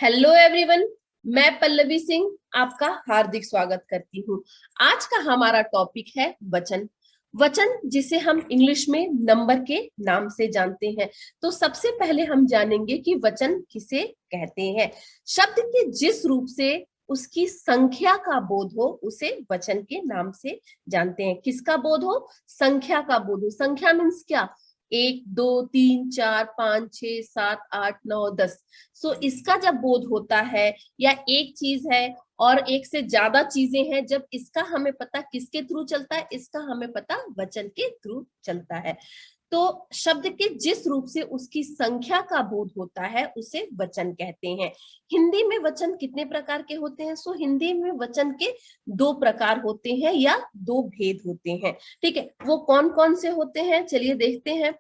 Hello everyone, मैं पल्लवी सिंह आपका हार्दिक स्वागत करती हूँ। आज का हमारा टॉपिक है वचन। वचन जिसे हम इंग्लिश में नंबर के नाम से जानते हैं। तो सबसे पहले हम जानेंगे कि वचन किसे कहते हैं। शब्द के जिस रूप से उसकी संख्या का बोध हो उसे वचन के नाम से जानते हैं। किसका बोध हो? संख्या का बोध हो। संख्या मीन्स क्या? 1 2 3 4 5 6 7 8 9 10। सो इसका जब बोध होता है या एक चीज है और एक से ज्यादा चीजें हैं, जब इसका हमें पता किसके थ्रू चलता है, इसका हमें पता वचन के थ्रू चलता है। तो शब्द के जिस रूप से उसकी संख्या का बोध होता है उसे वचन कहते हैं। हिंदी में वचन कितने प्रकार के होते हैं? सो हिंदी में वचन के 2 प्रकार होते हैं या 2 भेद होते हैं। ठीक है, वो कौन कौन से होते हैं चलिए देखते हैं।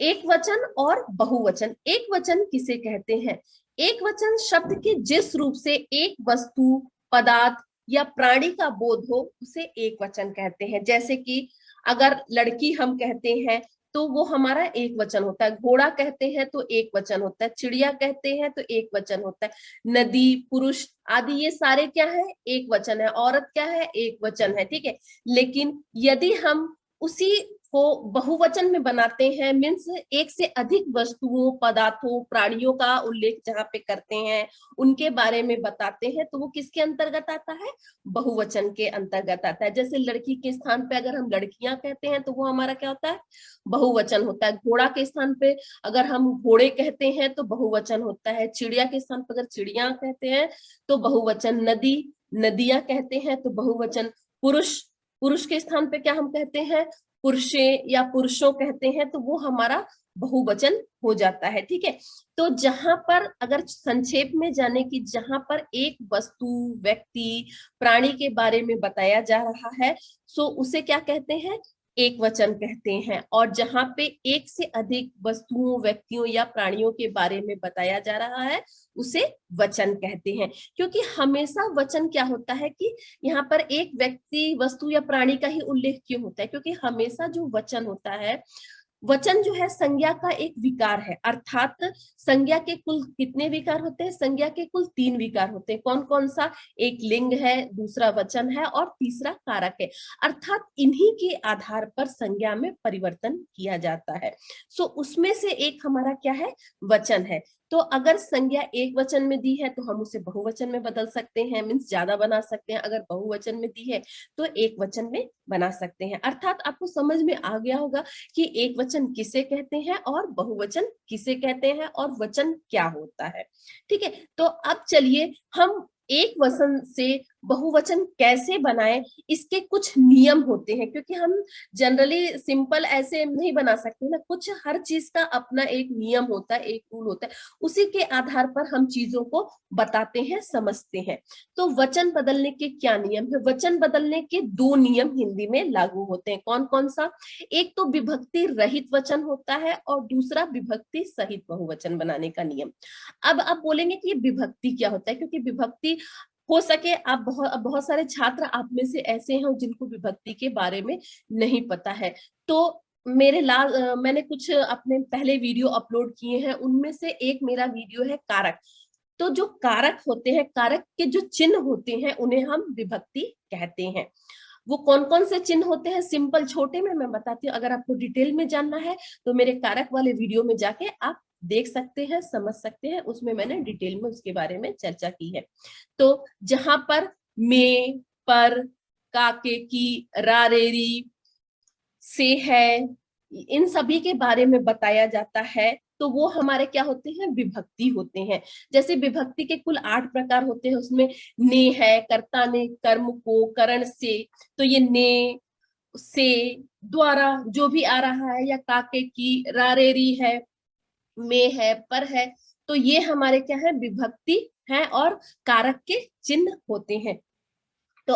एक वचन और बहुवचन। एक वचन किसे कहते हैं? एक वचन शब्द के जिस रूप से एक वस्तु, पदार्थ या प्राणी का बोध हो उसे एक वचन कहते हैं। जैसे कि अगर लड़की हम कहते हैं तो वो हमारा एक वचन होता है। घोड़ा कहते हैं तो एक वचन होता है। चिड़िया कहते हैं तो एक वचन होता है। नदी, पुरुष आदि ये सारे क्या है? एक वचन है। औरत क्या है? एक वचन है। ठीक है, लेकिन यदि हम उसी को बहुवचन में बनाते हैं, मीन्स एक से अधिक वस्तुओं, पदार्थों, प्राणियों का उल्लेख जहां पे करते हैं, उनके बारे में बताते हैं, तो वो किसके अंतर्गत आता है? बहुवचन के अंतर्गत आता है। जैसे लड़की के स्थान पे अगर हम लड़कियां कहते हैं तो वो हमारा क्या होता है? बहुवचन होता है। घोड़ा के स्थान पे अगर हम घोड़े कहते हैं तो बहुवचन होता है। चिड़िया के स्थान पर अगर चिड़िया कहते हैं तो बहुवचन। नदी, नदियां कहते हैं तो बहुवचन। पुरुष, पुरुष के स्थान पे क्या हम कहते हैं? पुरुषे या पुरुषों कहते हैं तो वो हमारा बहुवचन हो जाता है। ठीक है, तो जहां पर अगर संक्षेप में जाने की, जहां पर एक वस्तु, व्यक्ति, प्राणी के बारे में बताया जा रहा है सो उसे क्या कहते हैं? एक वचन कहते हैं। और जहां पे एक से अधिक वस्तुओं, व्यक्तियों या प्राणियों के बारे में बताया जा रहा है उसे वचन कहते हैं। क्योंकि हमेशा वचन क्या होता है कि यहाँ पर एक व्यक्ति, वस्तु या प्राणी का ही उल्लेख क्यों होता है? क्योंकि हमेशा जो वचन होता है, वचन जो है संज्ञा का एक विकार है। अर्थात संज्ञा के कुल कितने विकार होते हैं? संज्ञा के कुल 3 विकार होते हैं। कौन कौन सा? एक लिंग है, दूसरा वचन है और तीसरा कारक है। अर्थात इन्हीं के आधार पर संज्ञा में परिवर्तन किया जाता है। सो उसमें से एक हमारा क्या है? वचन है। तो अगर संज्ञा एक वचन में दी है तो हम उसे बहुवचन में बदल सकते हैं, मीन्स ज्यादा बना सकते हैं। अगर बहुवचन में दी है तो एक वचन में बना सकते हैं। अर्थात आपको समझ में आ गया होगा कि एक वचन किसे कहते हैं और बहुवचन किसे कहते हैं और वचन क्या होता है। ठीक है, तो अब चलिए हम एक वचन से बहुवचन कैसे बनाएं, इसके कुछ नियम होते हैं। क्योंकि हम जनरली सिंपल ऐसे नहीं बना सकते ना, कुछ हर चीज का अपना एक नियम होता है, एक रूल होता है। उसी के आधार पर हम चीजों को बताते हैं, समझते हैं। तो वचन बदलने के क्या नियम है? वचन बदलने के 2 नियम हिंदी में लागू होते हैं। कौन कौन सा? एक तो विभक्ति रहित वचन होता है और दूसरा विभक्ति सहित बहुवचन बनाने का नियम। अब आप बोलेंगे कि ये विभक्ति क्या होता है? क्योंकि विभक्ति हो सके आप बहुत सारे छात्र आप में से ऐसे हैं जिनको विभक्ति के बारे में नहीं पता है। तो मैंने कुछ अपने पहले वीडियो अपलोड किए हैं, उनमें से एक मेरा वीडियो है कारक। तो जो कारक होते हैं, कारक के जो चिन्ह होते हैं उन्हें हम विभक्ति कहते हैं। वो कौन कौन से चिन्ह होते हैं? सिंपल छोटे में मैं बताती हूँ। अगर आपको डिटेल में जानना है तो मेरे कारक वाले वीडियो में जाके आप देख सकते हैं, समझ सकते हैं। उसमें मैंने डिटेल में उसके बारे में चर्चा की है। तो जहां पर में, पर, काके की, रारेरी, से है, इन सभी के बारे में बताया जाता है तो वो हमारे क्या होते हैं? विभक्ति होते हैं। जैसे विभक्ति के कुल 8 प्रकार होते हैं, उसमें ने है, कर्ता ने, कर्म को, करण से। तो ये ने, से, द्वारा जो भी आ रहा है, या काके की, रारेरी है, में है, पर है, तो ये हमारे क्या है? विभक्ति है और कारक के चिन्ह होते हैं। तो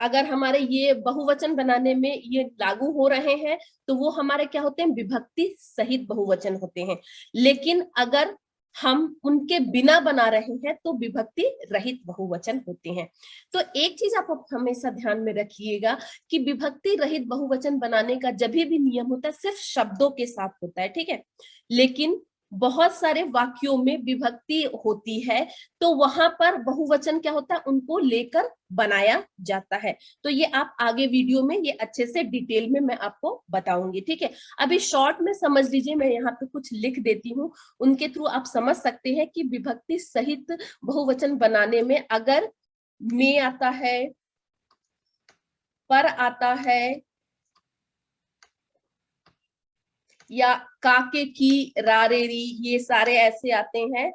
अगर हमारे ये बहुवचन बनाने में ये लागू हो रहे हैं तो वो हमारे क्या होते हैं? विभक्ति सहित बहुवचन होते हैं। लेकिन अगर हम उनके बिना बना रहे हैं तो विभक्ति रहित बहुवचन होते हैं। तो एक चीज आप हमेशा ध्यान में रखिएगा कि विभक्ति रहित बहुवचन बनाने का जब भी नियम होता है सिर्फ शब्दों के साथ होता है। ठीक है, लेकिन बहुत सारे वाक्यों में विभक्ति होती है, तो वहां पर बहुवचन क्या होता है, उनको लेकर बनाया जाता है। तो ये आप आगे वीडियो में ये अच्छे से डिटेल में मैं आपको बताऊंगी, ठीक है। अभी शॉर्ट में समझ लीजिए, मैं यहाँ पे कुछ लिख देती हूँ, उनके थ्रू आप समझ सकते हैं कि विभक्ति सहित बहुवचन बनाने में अगर में आता है, पर आता है, या काके की, रारेरी, ये सारे ऐसे आते हैं,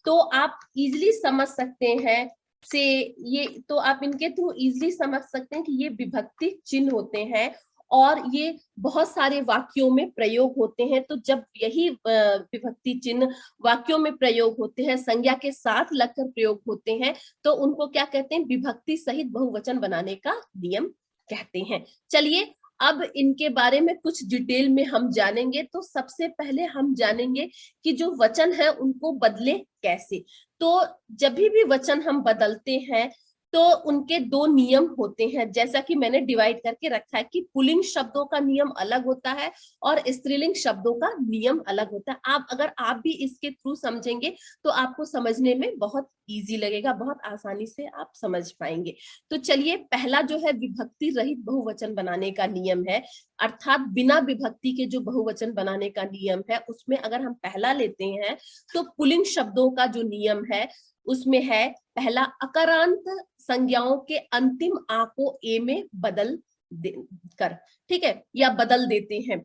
तो आप इजिली समझ सकते हैं से ये, तो आप इनके थ्रू इजिली समझ सकते हैं कि ये विभक्ति चिन्ह होते हैं और ये बहुत सारे वाक्यों में प्रयोग होते हैं। तो जब यही विभक्ति चिन्ह वाक्यों में प्रयोग होते हैं, संज्ञा के साथ लगकर प्रयोग होते हैं, तो उनको क्या कहते हैं, विभक्ति सहित बहुवचन बनाने का नियम कहते हैं। चलिए अब इनके बारे में कुछ डिटेल में हम जानेंगे। तो सबसे पहले हम जानेंगे कि जो वचन है उनको बदले कैसे। तो जब भी वचन हम बदलते हैं तो उनके दो नियम होते हैं, जैसा कि मैंने डिवाइड करके रखा है कि पुल्लिंग शब्दों का नियम अलग होता है और स्त्रीलिंग शब्दों का नियम अलग होता है। अगर आप भी इसके थ्रू समझेंगे तो आपको समझने में बहुत इजी लगेगा, बहुत आसानी से आप समझ पाएंगे। तो चलिए, पहला जो है विभक्ति रहित बहुवचन बनाने का नियम है, अर्थात बिना विभक्ति के जो बहुवचन बनाने का नियम है, उसमें अगर हम पहला लेते हैं तो पुल्लिंग शब्दों का जो नियम है उसमें है पहला, अकारांत संज्ञाओं के अंतिम आ को ए में बदल कर, ठीक है, या बदल देते हैं।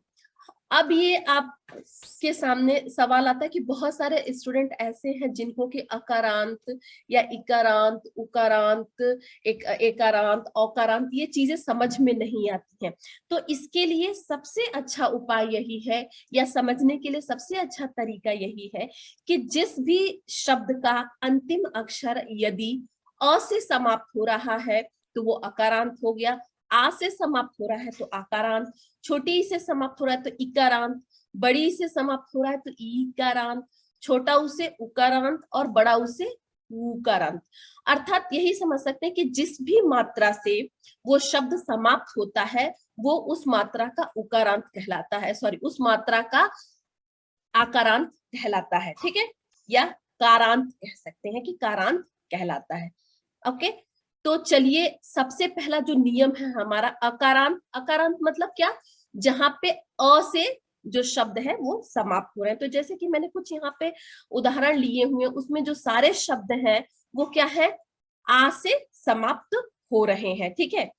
अब ये आपके सामने सवाल आता है कि बहुत सारे स्टूडेंट ऐसे हैं जिनको कि अकारांत या इकारांत, उकारांत, एकारांत, औकारांत ये चीजें समझ में नहीं आती हैं। तो इसके लिए सबसे अच्छा उपाय यही है, या समझने के लिए सबसे अच्छा तरीका यही है कि जिस भी शब्द का अंतिम अक्षर यदि अ से समाप्त हो रहा है तो वो अकारांत हो गया, आ से समाप्त हो रहा है तो आकारांत, छोटी ई से समाप्त हो रहा है तो इकारांत, बड़ी से समाप्त हो रहा है तो ईकारांत, छोटा ऊ से उकारांत और बड़ा ऊ से ऊकारांत। अर्थात यही समझ सकते हैं कि जिस भी मात्रा से वो शब्द समाप्त होता है वो उस मात्रा का उकारांत कहलाता है, सॉरी उस मात्रा का आकारांत कहलाता है, ठीक है, या कारांत कह सकते हैं कि कारांत कहलाता है। ओके, तो चलिए सबसे पहला जो नियम है हमारा अकारांत। अकारांत मतलब क्या, जहां पे अ से जो शब्द है वो समाप्त हो रहे हैं। तो जैसे कि मैंने कुछ यहाँ पे उदाहरण लिए हुए, उसमें जो सारे शब्द हैं वो क्या है, आ से समाप्त हो रहे हैं, ठीक है।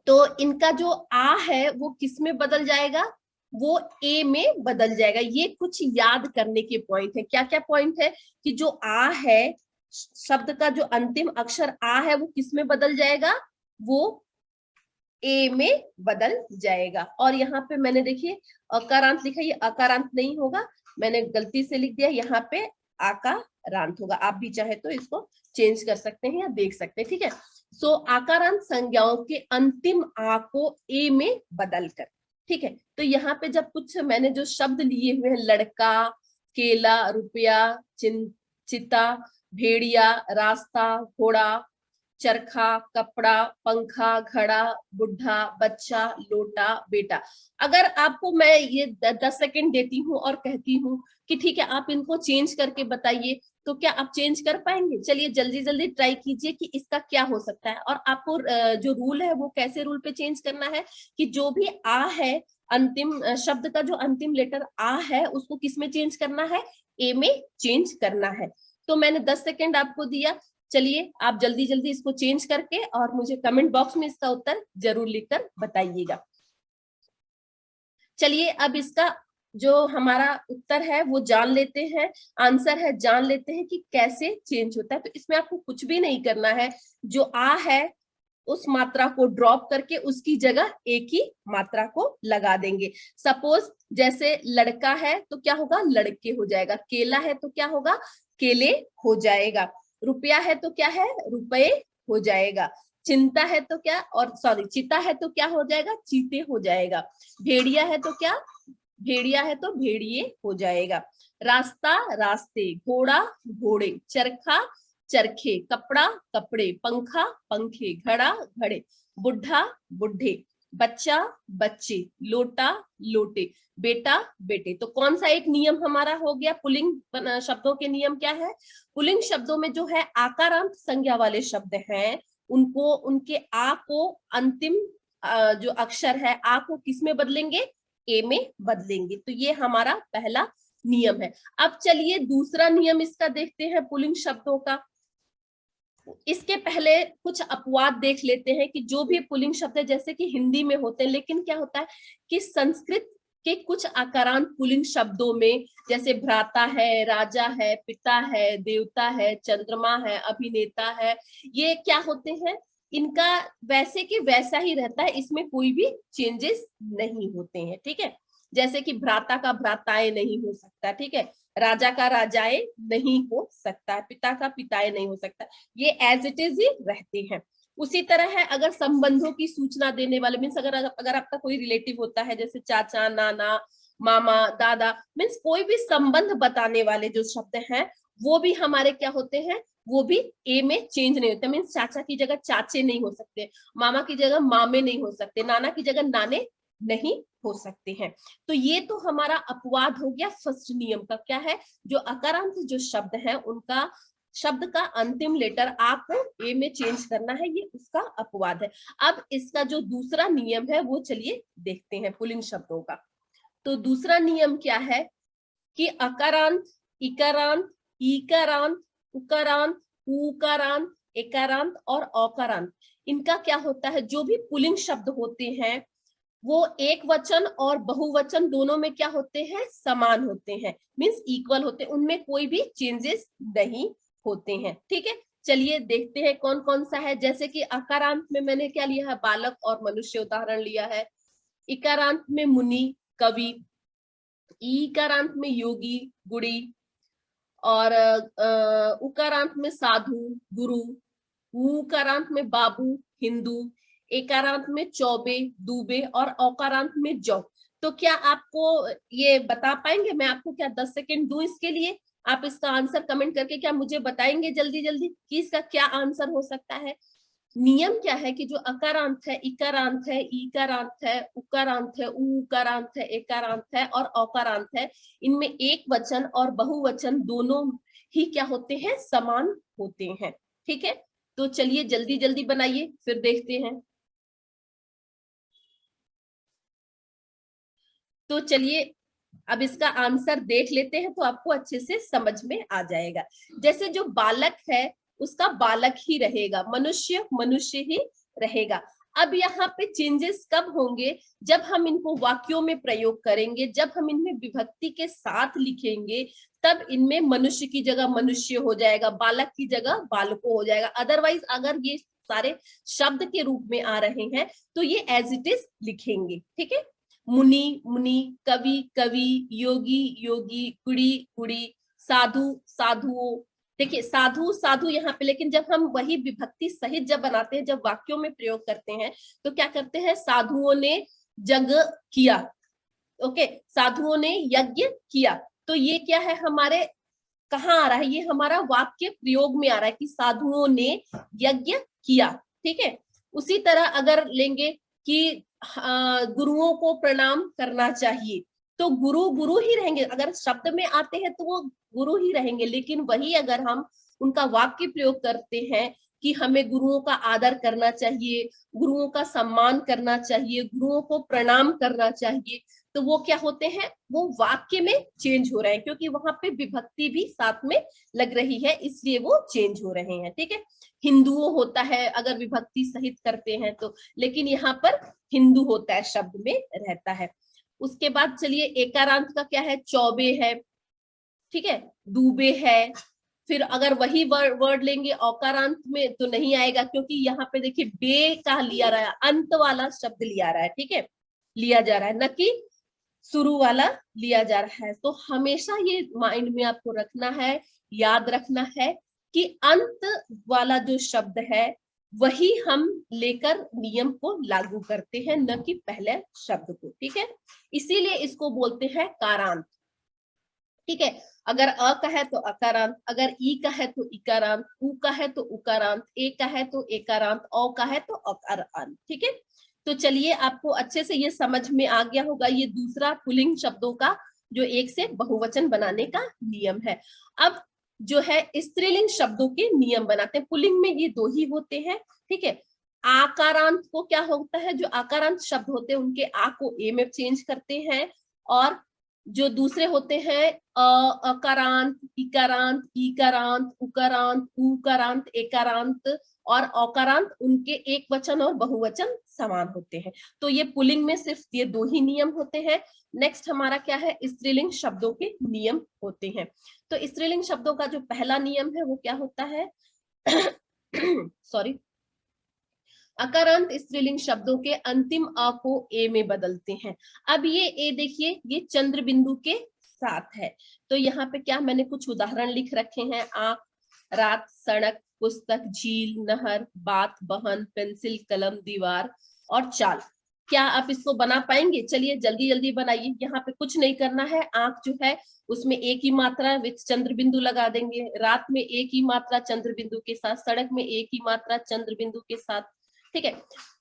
तो इनका जो आ है वो किस में बदल जाएगा, वो ए में बदल जाएगा। ये कुछ याद करने के पॉइंट है। क्या क्या पॉइंट है कि जो आ है, शब्द का जो अंतिम अक्षर आ है वो किस में बदल जाएगा, वो ए में बदल जाएगा। और यहाँ पे मैंने देखिए अकारांत लिखा, ये अकारांत नहीं होगा, मैंने गलती से लिख दिया, यहाँ पे आकारांत होगा। आप भी चाहे तो इसको चेंज कर सकते हैं या देख सकते हैं, ठीक है। सो आकारांत संज्ञाओं के अंतिम आ को ए में बदल कर, ठीक है। तो यहाँ पे जब कुछ मैंने जो शब्द लिए हुए हैं, लड़का, केला, रुपया, चिता, भेड़िया, रास्ता, घोड़ा, चरखा, कपड़ा, पंखा, घड़ा, बुढ़ा, बच्चा, लोटा, बेटा, अगर आपको मैं ये 10 सेकंड देती हूँ और कहती हूँ कि ठीक है आप इनको चेंज करके बताइए, तो क्या आप चेंज कर पाएंगे? चलिए जल्दी जल्दी ट्राई कीजिए कि इसका क्या हो सकता है। और आपको जो रूल है वो कैसे रूल पे चेंज करना है कि जो भी आ है, अंतिम शब्द का जो अंतिम लेटर आ है उसको किस में चेंज करना है, ए में चेंज करना है। तो मैंने 10 सेकंड आपको दिया, चलिए आप जल्दी जल्दी इसको चेंज करके और मुझे कमेंट बॉक्स में इसका उत्तर जरूर लिखकर बताइएगा। चलिए अब इसका जो हमारा उत्तर है वो जान लेते हैं, आंसर है जान लेते हैं कि कैसे चेंज होता है। तो इसमें आपको कुछ भी नहीं करना है, जो आ है उस मात्रा को ड्रॉप करके उसकी जगह एक ही मात्रा को लगा देंगे। सपोज जैसे लड़का है तो क्या होगा, लड़के हो जाएगा, केला है तो क्या होगा, केले हो जाएगा, रुपया है तो क्या है, रुपए हो जाएगा, चिंता है तो क्या, और सॉरी चिता है तो क्या हो जाएगा, चीते हो जाएगा, भेड़िया है तो क्या, भेड़िया है तो भेड़िए हो जाएगा, रास्ता रास्ते, घोड़ा घोड़े, चरखा चरखे, कपड़ा कपड़े, पंखा पंखे, घड़ा घड़े, बुढ़ा बुढ़े, बच्चा बच्चे, लोटा लोटे, बेटा बेटे। तो कौन सा एक नियम हमारा हो गया? पुल्लिंग शब्दों के नियम क्या है? पुल्लिंग शब्दों में जो है आकारांत संज्ञा वाले शब्द हैं, उनको उनके आ को अंतिम जो अक्षर है आ को किस में बदलेंगे? ए में बदलेंगे। तो ये हमारा पहला नियम है। अब चलिए दूसरा नियम इसका देखते हैं पुल्लिंग शब्दों का। इसके पहले कुछ अपवाद देख लेते हैं कि जो भी पुल्लिंग शब्द है जैसे कि हिंदी में होते हैं, लेकिन क्या होता है कि संस्कृत के कुछ आकारांत पुल्लिंग शब्दों में जैसे भ्राता है, राजा है, पिता है, देवता है, चंद्रमा है, अभिनेता है, ये क्या होते हैं? इनका वैसे कि वैसा ही रहता है, इसमें कोई भी चेंजेस नहीं होते हैं। ठीक है, जैसे कि भ्राता का भ्राताए नहीं हो सकता, ठीक है, राजा का राजाए नहीं हो सकता, पिता का पिताए नहीं हो सकता, ये एज इट इज ही रहते हैं। उसी तरह है अगर संबंधों की सूचना देने वाले मीन्स अगर आपका कोई रिलेटिव होता है जैसे चाचा, नाना, मामा, दादा, मीन्स कोई भी संबंध बताने वाले जो शब्द हैं वो भी हमारे क्या होते हैं? वो भी ए में चेंज नहीं होते। मीन्स चाचा की जगह चाचे नहीं हो सकते, मामा की जगह मामे नहीं हो सकते, नाना की जगह नाने नहीं हो सकते हैं। तो ये तो हमारा अपवाद हो गया फर्स्ट नियम का। क्या है? जो अकारांत जो शब्द है उनका शब्द का अंतिम लेटर आ को ए में चेंज करना है, ये उसका अपवाद है। अब इसका जो दूसरा नियम है वो चलिए देखते हैं पुल्लिंग शब्दों का। तो दूसरा नियम क्या है कि अकारांत, इकारांत, ईकारांत, उकारांत, ऊकारांत, एकारांत और औकारांत, इनका क्या होता है? जो भी पुल्लिंग शब्द होते हैं वो एक वचन और बहुवचन दोनों में क्या होते हैं? समान होते हैं, मींस इक्वल होते हैं, उनमें कोई भी चेंजेस नहीं होते हैं। ठीक है, चलिए देखते हैं कौन कौन सा है। जैसे कि अकारांत में मैंने क्या लिया है? बालक और मनुष्य उदाहरण लिया है। इकारांत में मुनि, कवि। ईकारांत में योगी, गुड़ी। और उकारांत में साधु, गुरु। ऊकारांत में बाबू, हिंदू। एकारांत में चौबे, दूबे। और औकारांत में जौ। तो क्या आपको ये बता पाएंगे? मैं आपको क्या 10 सेकेंड दूं इसके लिए? आप इसका आंसर कमेंट करके क्या मुझे बताएंगे जल्दी जल्दी कि इसका क्या आंसर हो सकता है? नियम क्या है कि जो अकारांत है, इकारांत है, ईकारांत है, उकारांत है, ऊकारांत है, एकारांत है और औकारांत है, इनमें एक वचन और बहुवचन दोनों ही क्या होते हैं? समान होते हैं। ठीक है, तो चलिए जल्दी जल्दी बनाइए फिर देखते हैं। तो चलिए अब इसका आंसर देख लेते हैं तो आपको अच्छे से समझ में आ जाएगा। जैसे जो बालक है उसका बालक ही रहेगा, मनुष्य मनुष्य ही रहेगा। अब यहाँ पे चेंजेस कब होंगे? जब हम इनको वाक्यों में प्रयोग करेंगे, जब हम इनमें विभक्ति के साथ लिखेंगे, तब इनमें मनुष्य की जगह मनुष्य हो जाएगा, बालक की जगह बालको हो जाएगा। अदरवाइज अगर ये सारे शब्द के रूप में आ रहे हैं तो ये एज इट इज लिखेंगे। ठीक है, मुनि मुनि, कवि कवि, योगी योगी, गुड़ी गुड़ी, साधु साधुओं। देखिए साधु साधु यहाँ पे, लेकिन जब हम वही विभक्ति सहित जब बनाते हैं, जब वाक्यों में प्रयोग करते हैं तो क्या करते हैं? साधुओं ने जग किया। ओके, साधुओं ने यज्ञ किया। तो ये क्या है हमारे? कहाँ आ रहा है? ये हमारा वाक्य प्रयोग में आ रहा है कि साधुओं ने यज्ञ किया। ठीक है, उसी तरह अगर लेंगे कि गुरुओं को प्रणाम करना चाहिए, तो गुरु गुरु ही रहेंगे। अगर शब्द में आते हैं तो वो गुरु ही रहेंगे, लेकिन वही अगर हम उनका वाक्य प्रयोग करते हैं कि हमें गुरुओं का आदर करना चाहिए, गुरुओं का सम्मान करना चाहिए, गुरुओं को प्रणाम करना चाहिए, तो वो क्या होते हैं? वो वाक्य में चेंज हो रहे हैं, क्योंकि वहां पे विभक्ति भी साथ में लग रही है, इसलिए वो चेंज हो रहे हैं। ठीक है, हिंदुओं होता है अगर विभक्ति सहित करते हैं तो, लेकिन यहाँ पर हिंदू होता है, शब्द में रहता है। उसके बाद चलिए एकारांत का क्या है? चौबे है, ठीक है, दूबे है। फिर अगर वही वर्ड लेंगे औकारांत में तो नहीं आएगा, क्योंकि यहाँ पे देखिए बे का लिया रहा है, अंत वाला शब्द लिया रहा है। ठीक है, लिया जा रहा है, न कि शुरू वाला लिया जा रहा है। तो हमेशा ये माइंड में आपको रखना है, याद रखना है कि अंत वाला जो शब्द है वही हम लेकर नियम को लागू करते हैं, न कि पहले शब्द को। ठीक है, इसीलिए इसको बोलते हैं कारांत। ठीक है, अगर अ का है तो अकारांत, अगर ई का है तो इकारांत, उ का है तो उकारांत, ए का है तो एकारांत, औ का है तो अकारांत। ठीक है, तो चलिए आपको अच्छे से ये समझ में आ गया होगा, ये दूसरा पुल्लिंग शब्दों का जो एक से बहुवचन बनाने का नियम है। अब जो है स्त्रीलिंग शब्दों के नियम बनाते हैं। पुल्लिंग में ये दो ही होते हैं, ठीक है। आकारांत को क्या होता है, जो आकारांत शब्द होते हैं उनके आ को ए में चेंज करते हैं, और जो दूसरे होते हैं अकारांत, इकारांत, ईकारांत, उकारांत, उकारांत, एकारांत और औकारांत, उनके एक वचन और बहुवचन समान होते हैं। तो ये पुल्लिंग में सिर्फ ये दो ही नियम होते हैं। नेक्स्ट हमारा क्या है, स्त्रीलिंग शब्दों के नियम होते हैं। तो स्त्रीलिंग शब्दों का जो पहला नियम है वो क्या होता है सॉरी, अकारांत स्त्रीलिंग शब्दों के अंतिम अ को ए में बदलते हैं। अब ये ए देखिए, ये चंद्र बिंदु के साथ है। तो यहाँ पे क्या मैंने कुछ उदाहरण लिख रखे हैं, आंख, रात, सड़क, पुस्तक, झील, नहर, बात, बहन, पेंसिल, कलम, दीवार और चाल। क्या आप इसको बना पाएंगे? चलिए जल्दी जल्दी बनाइए। यहाँ पे कुछ नहीं करना है, आंख जो है उसमें एक ही मात्रा विथ चंद्र बिंदु लगा देंगे, रात में एक ही मात्रा चंद्र बिंदु के साथ, सड़क में एक ही मात्रा चंद्र बिंदु के साथ, ठीक है।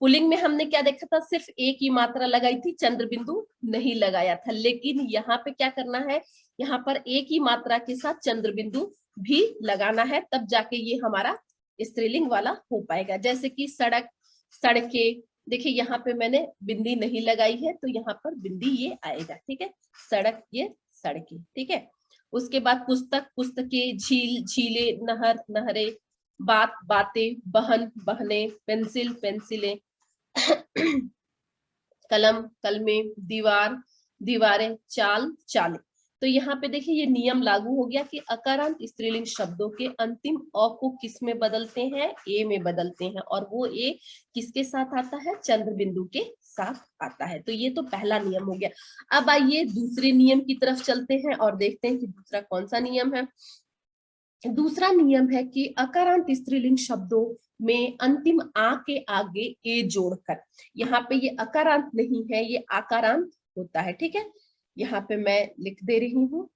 पुल्लिंग में हमने क्या देखा था, सिर्फ एक ही मात्रा लगाई थी, चंद्र बिंदु नहीं लगाया था। लेकिन यहाँ पे क्या करना है, यहाँ पर एक ही मात्रा के साथ चंद्र बिंदु भी लगाना है, तब जाके ये हमारा स्त्रीलिंग वाला हो पाएगा। जैसे कि सड़क, सड़के, देखिए यहाँ पे मैंने बिंदी नहीं लगाई है तो यहाँ पर बिंदी ये आएगा, ठीक है। सड़क, ये सड़कें, ठीक है। उसके बाद पुस्तक, पुस्तके, झील, झीले, नहर, नहरे, बात, बातें, बहन, बहने, पेंसिल, पेंसिलें, कलम, कलमें, दीवार, दीवारें, चाल, चालें। तो यहाँ पे देखिए ये नियम लागू हो गया कि अकारांत स्त्रीलिंग शब्दों के अंतिम अ को किस में बदलते हैं, ए में बदलते हैं, और वो ए किसके साथ आता है, चंद्र बिंदु के साथ आता है। तो ये तो पहला नियम हो गया। अब आइए दूसरे नियम की तरफ चलते हैं और देखते हैं कि दूसरा कौन सा नियम है। दूसरा नियम है कि अकारांत स्त्रीलिंग शब्दों में अंतिम आ के आगे ए जोड़कर, यहाँ पे ये अकारांत नहीं है, ये आकारांत होता है, ठीक है। यहाँ पे मैं लिख दे रही हूँ,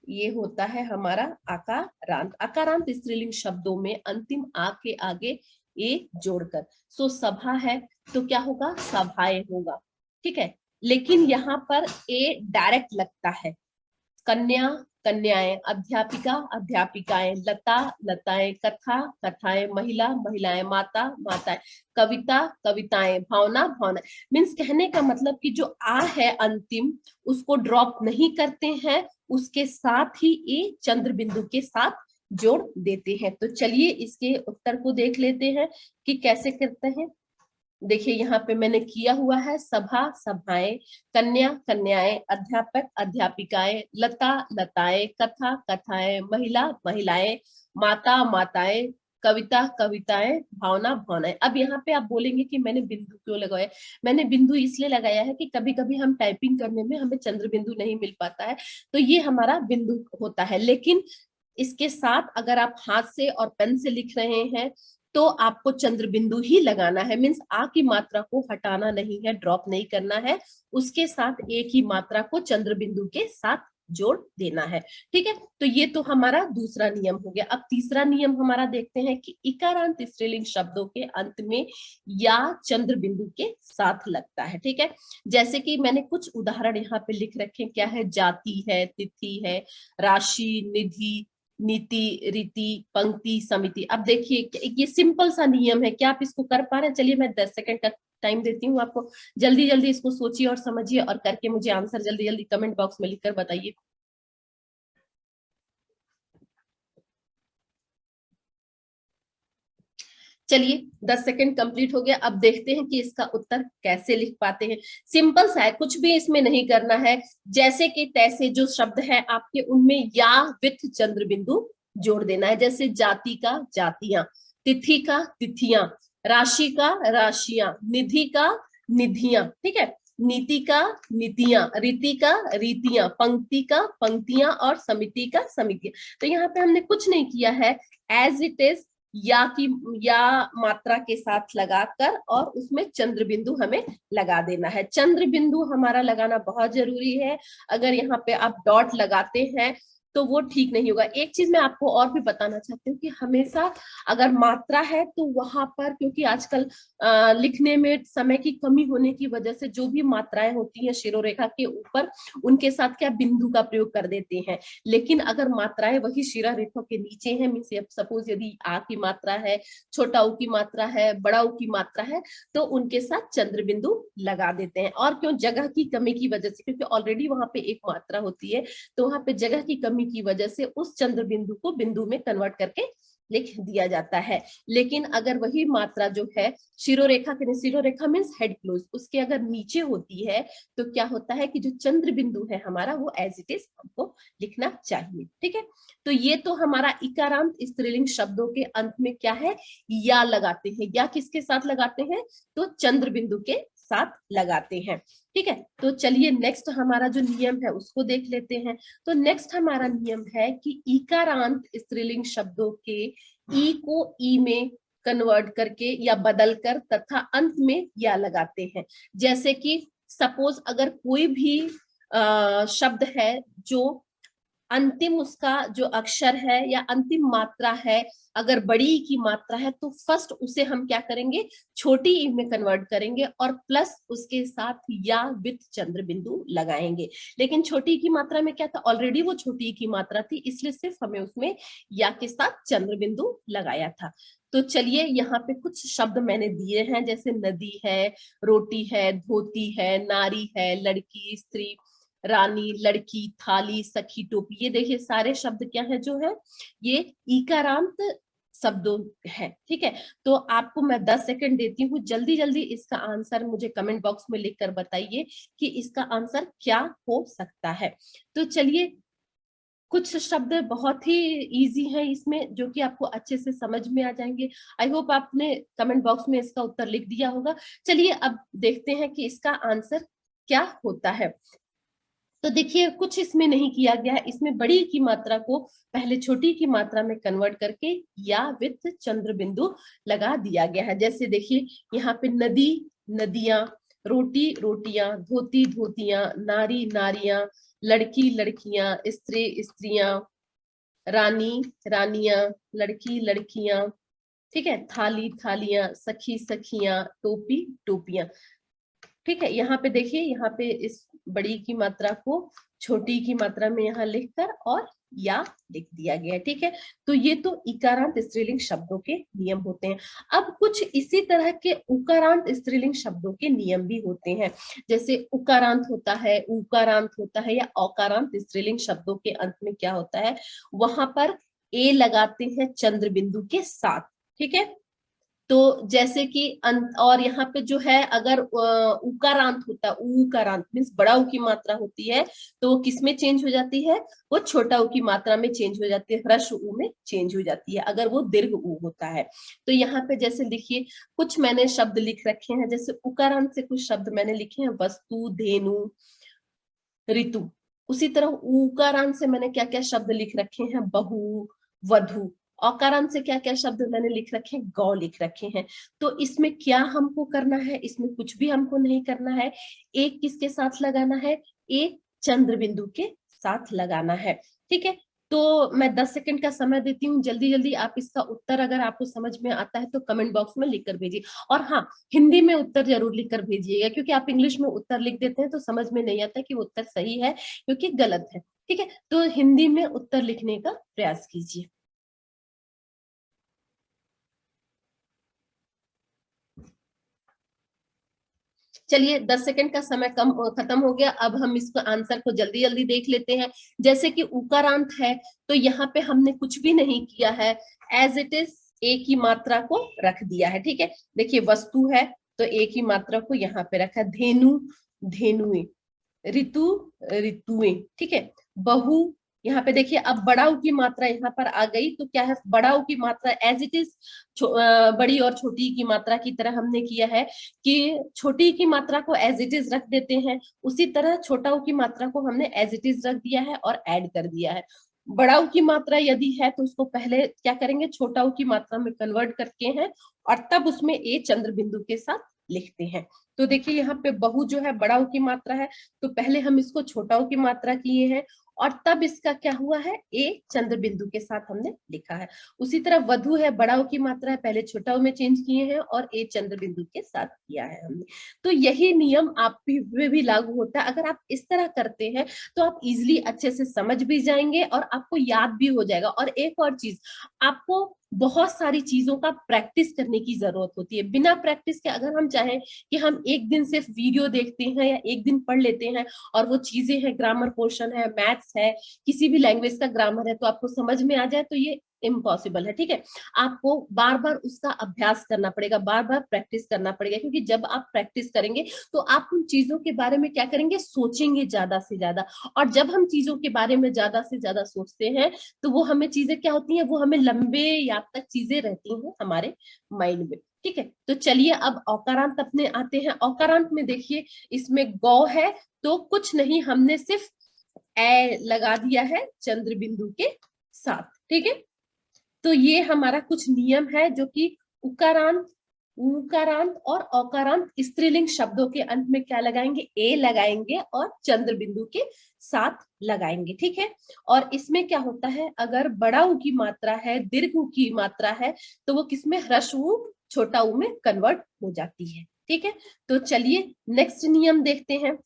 ये होता है हमारा आकारांत। आकारांत स्त्रीलिंग शब्दों में अंतिम आ के आगे ए जोड़कर, सो सभा है तो क्या होगा, सभाएं होगा, ठीक है। लेकिन यहाँ पर ए डायरेक्ट लगता है। कन्या, कन्याएं, अध्यापिका, अध्यापिकाएं, लता, लताएं, कथा, कथाएं, महिला, महिलाएं, माता, माताएं, कविता, कविताएं, भावना, भावनाएं। मीन्स कहने का मतलब कि जो आ है अंतिम, उसको ड्रॉप नहीं करते हैं, उसके साथ ही ये चंद्र बिंदु के साथ जोड़ देते हैं। तो चलिए इसके उत्तर को देख लेते हैं कि कैसे करते हैं। देखिए यहाँ पे मैंने किया हुआ है, सभा, सभाएं, कन्या, कन्याएं, अध्यापक, अध्यापिकाएं, लता, लताएं, कथा, कथाएं, महिला, महिलाएं, माता, माताएं, कविता, कविताएं, भावना, भावनाएं। अब यहाँ पे आप बोलेंगे कि मैंने बिंदु क्यों लगाया। मैंने बिंदु इसलिए लगाया है कि कभी कभी हम टाइपिंग करने में हमें चंद्र बिंदु नहीं मिल पाता है, तो ये हमारा बिंदु होता है। लेकिन इसके साथ अगर आप हाथ से और पेन से लिख रहे हैं तो आपको चंद्र बिंदु ही लगाना है। मीन्स आ की मात्रा को हटाना नहीं है, ड्रॉप नहीं करना है, उसके साथ एक ही मात्रा को चंद्र बिंदु के साथ जोड़ देना है, ठीक है। तो ये तो हमारा दूसरा नियम हो गया। अब तीसरा नियम हमारा देखते हैं कि इकारांत स्त्रीलिंग शब्दों के अंत में या चंद्र बिंदु के साथ लगता है, ठीक है। जैसे कि मैंने कुछ उदाहरण यहाँ पे लिख रखे, क्या है, जाति है, तिथि है, राशि, निधि, नीति, रीति, पंक्ति, समिति। अब देखिए ये सिंपल सा नियम है, क्या आप इसको कर पा रहे हैं? चलिए मैं 10 सेकंड का टाइम देती हूँ आपको, जल्दी जल्दी इसको सोचिए और समझिए और करके मुझे आंसर जल्दी जल्दी कमेंट बॉक्स में लिखकर बताइए। चलिए 10 सेकंड कंप्लीट हो गया। अब देखते हैं कि इसका उत्तर कैसे लिख पाते हैं। सिंपल सा है, कुछ भी इसमें नहीं करना है, जैसे कि तैसे जो शब्द है आपके उनमें या विथ चंद्र बिंदु जोड़ देना है। जैसे जाति का जातियां, तिथि का तिथियां, राशि का राशियां, निधि का निधियां, ठीक है, नीति का नीतियां, रीति का रीतियां, पंक्ति का पंक्तियां और समिति का समितियां। तो यहाँ पे हमने कुछ नहीं किया है, एज इट इज या की या मात्रा के साथ लगाकर और उसमें चंद्र बिंदु हमें लगा देना है। चंद्र बिंदु हमारा लगाना बहुत जरूरी है। अगर यहाँ पे आप डॉट लगाते हैं तो तो वो ठीक नहीं होगा। एक चीज मैं आपको और भी बताना चाहती हूँ कि हमेशा अगर मात्रा है तो वहां पर, क्योंकि आजकल लिखने में समय की कमी होने की वजह से जो भी मात्राएं होती हैं शिरोरेखा के ऊपर, उनके साथ क्या बिंदु का प्रयोग कर देते हैं। लेकिन अगर मात्राएं वही शिरा रेखा के नीचे है, मीन्स सपोज यदि आ की मात्रा है, छोटा ऊ की मात्रा है, बड़ा ऊ की मात्रा है, तो उनके साथ चंद्र बिंदु लगा देते हैं। और क्यों? जगह की कमी की वजह से, क्योंकि ऑलरेडी वहां पे एक मात्रा होती है, तो वहां पे जगह की कमी की वजह से उस चंद्र बिंदु को बिंदु में कन्वर्ट करके लिख दिया जाता है। लेकिन अगर वही मात्रा जो है शिरोरेखा के, शिरोरेखा मीन्स हेड क्लोज, उसके अगर नीचे होती है तो क्या होता है कि जो चंद्र बिंदु है हमारा वो एज इट इज हमको लिखना चाहिए। ठीक है, तो ये तो हमारा इकारांत स्त्रीलिंग शब्दों के अंत में क्या है, या लगाते हैं। या किसके साथ लगाते हैं? तो चंद्र बिंदु के साथ लगाते हैं। ठीक है, तो चलिए नेक्स्ट हमारा जो नियम है उसको देख लेते हैं। तो नेक्स्ट हमारा नियम है कि इकारांत स्त्रीलिंग शब्दों के ई को ई में कन्वर्ट करके या बदल कर तथा अंत में या लगाते हैं। जैसे कि सपोज अगर कोई भी शब्द है जो अंतिम उसका जो अक्षर है या अंतिम मात्रा है, अगर बड़ी ई की मात्रा है तो फर्स्ट उसे हम क्या करेंगे, छोटी ई में कन्वर्ट करेंगे और प्लस उसके साथ या विथ चंद्र बिंदु लगाएंगे। लेकिन छोटी ई की मात्रा में क्या था, ऑलरेडी वो छोटी ई की मात्रा थी, इसलिए सिर्फ हमें उसमें या के साथ चंद्र बिंदु लगाया था। तो चलिए यहाँ पे कुछ शब्द मैंने दिए हैं, जैसे नदी है, रोटी है, धोती है, नारी है, लड़की, स्त्री, रानी, लड़की, थाली, सखी, टोपी। ये देखिए सारे शब्द क्या है जो है, ये इकारांत शब्दों है। ठीक है, तो आपको मैं 10 सेकंड देती हूँ, जल्दी जल्दी इसका आंसर मुझे कमेंट बॉक्स में लिखकर बताइए कि इसका आंसर क्या हो सकता है। तो चलिए, कुछ शब्द बहुत ही इजी है इसमें जो कि आपको अच्छे से समझ में आ जाएंगे। आई होप आपने कमेंट बॉक्स में इसका उत्तर लिख दिया होगा। चलिए अब देखते हैं कि इसका आंसर क्या होता है। तो देखिए कुछ इसमें नहीं किया गया है, इसमें बड़ी की मात्रा को पहले छोटी की मात्रा में कन्वर्ट करके या विथ चंद्र बिंदु लगा दिया गया है। जैसे देखिए यहाँ पे नदी, नदियां, रोटी, रोटियां, धोती, धोतियां, नारी, नारियां, लड़की, लड़कियां, स्त्री, स्त्रियां, रानी, रानियां, लड़की, लड़कियां, ठीक है, थाली, थालियां, सखी, सखियां, टोपी, टोपियां। ठीक है, यहाँ पे देखिए, यहाँ पे इस बड़ी की मात्रा को छोटी की मात्रा में यहाँ लिखकर और या लिख दिया गया है। ठीक है, तो ये तो इकारांत स्त्रीलिंग शब्दों के नियम होते हैं। अब कुछ इसी तरह के उकारांत स्त्रीलिंग शब्दों के नियम भी होते हैं। जैसे उकारांत होता है, उकारांत होता है, या औकारांत स्त्रीलिंग शब्दों के अंत में क्या होता है, वहां पर ए लगाते हैं चंद्र बिंदु के साथ। ठीक है, तो जैसे कि और यहाँ पे जो है, अगर उकारांत होता है, उकारांत मीन्स बड़ा ऊ की मात्रा होती है, तो वो किस में चेंज हो जाती है, वो छोटा ऊ की मात्रा में चेंज हो जाती है, ह्रस्व ऊ में चेंज हो जाती है अगर वो दीर्घ ऊ होता है। तो यहाँ पे जैसे देखिए कुछ मैंने शब्द लिख रखे हैं, जैसे उकारांत से कुछ शब्द मैंने लिखे हैं, वस्तु, धेनु, ऋतु। उसी तरह उकारांत से मैंने क्या क्या शब्द लिख रखे हैं, बहु, वधु। औकारांत से क्या क्या शब्द मैंने लिख रखे हैं, गौ लिख रखे हैं। तो इसमें क्या हमको करना है, इसमें कुछ भी हमको नहीं करना है। एक किसके साथ लगाना है, एक चंद्र बिंदु के साथ लगाना है। ठीक है, तो मैं 10 सेकंड का समय देती हूँ, जल्दी जल्दी आप इसका उत्तर अगर आपको समझ में आता है तो कमेंट बॉक्स में लिख कर भेजिए। और हाँ, हिंदी में उत्तर जरूर लिख कर भेजिएगा, क्योंकि आप इंग्लिश में उत्तर लिख देते हैं तो समझ में नहीं आता कि वो उत्तर सही है क्योंकि गलत है। ठीक है, तो हिंदी में उत्तर लिखने का प्रयास कीजिए। चलिए 10 सेकंड का समय कम खत्म हो गया। अब हम इसको आंसर को जल्दी जल्दी देख लेते हैं। जैसे कि उकारांत है, तो यहाँ पे हमने कुछ भी नहीं किया है, एज इट इज एक ही मात्रा को रख दिया है। ठीक है, देखिए वस्तु है तो एक ही मात्रा को यहाँ पे रखा, धेनु, धेनुए, ऋतु, ऋतुएं। ठीक है, बहु, यहाँ पे देखिए अब बड़ा ऊ की मात्रा यहाँ पर आ गई, तो क्या है, बड़ा ऊ की मात्रा एज इट इज बड़ी और छोटी की मात्रा की तरह हमने किया है कि छोटी की मात्रा को एज इट इज रख देते हैं, उसी तरह छोटा ऊ की मात्रा को हमने एज इट इज रख दिया है और ऐड कर दिया है। बड़ा ऊ की मात्रा यदि है तो उसको पहले क्या करेंगे, छोटा ऊ की मात्रा में कन्वर्ट करके हैं और तब उसमें ए चंद्र बिंदु के साथ लिखते हैं। तो देखिए यहाँ पे बहु जो है बड़ा ऊ की मात्रा है, तो पहले हम इसको छोटा ऊ की मात्रा किए हैं और तब इसका क्या हुआ है, ए चंद्र बिंदु के साथ हमने लिखा है। उसी तरह वधु है, बड़ा ऊ की मात्रा है, पहले छोटा ऊ में चेंज किए हैं और ए चंद्र बिंदु के साथ किया है हमने। तो यही नियम आप भी लागू होता है। अगर आप इस तरह करते हैं तो आप इजिली अच्छे से समझ भी जाएंगे और आपको याद भी हो जाएगा। और एक और चीज, आपको बहुत सारी चीजों का प्रैक्टिस करने की जरूरत होती है। बिना प्रैक्टिस के अगर हम चाहें कि हम एक दिन सिर्फ वीडियो देखते हैं या एक दिन पढ़ लेते हैं और वो चीजें हैं, ग्रामर पोर्शन है, मैथ्स है, किसी भी लैंग्वेज का ग्रामर है, तो आपको समझ में आ जाए, तो ये इम्पॉसिबल है। ठीक है, आपको बार बार उसका अभ्यास करना पड़ेगा, बार बार प्रैक्टिस करना पड़ेगा, क्योंकि जब आप प्रैक्टिस करेंगे तो आप उन चीजों के बारे में क्या करेंगे, सोचेंगे ज्यादा से ज्यादा। और जब हम चीजों के बारे में ज्यादा से ज्यादा सोचते हैं तो वो हमें चीजें क्या होती हैं, वो हमें लंबे याद तक चीजें रहती हैं हमारे माइंड में। ठीक है, तो चलिए अब औकारांत अपने आते हैं। औकारांत में देखिए, इसमें गौ है तो कुछ नहीं, हमने सिर्फ ए लगा दिया है चंद्र बिंदु के साथ। ठीक है, तो ये हमारा कुछ नियम है जो कि उकारांत, उकारांत और औकारांत स्त्रीलिंग शब्दों के अंत में क्या लगाएंगे, ए लगाएंगे और चंद्र बिंदु के साथ लगाएंगे। ठीक है, और इसमें क्या होता है, अगर बड़ा ऊ की मात्रा है, दीर्घ ऊ की मात्रा है, तो वो किसमें, ह्रस्व ऊ छोटा ऊ में कन्वर्ट हो जाती है। ठीक है, तो चलिए नेक्स्ट नियम देखते हैं।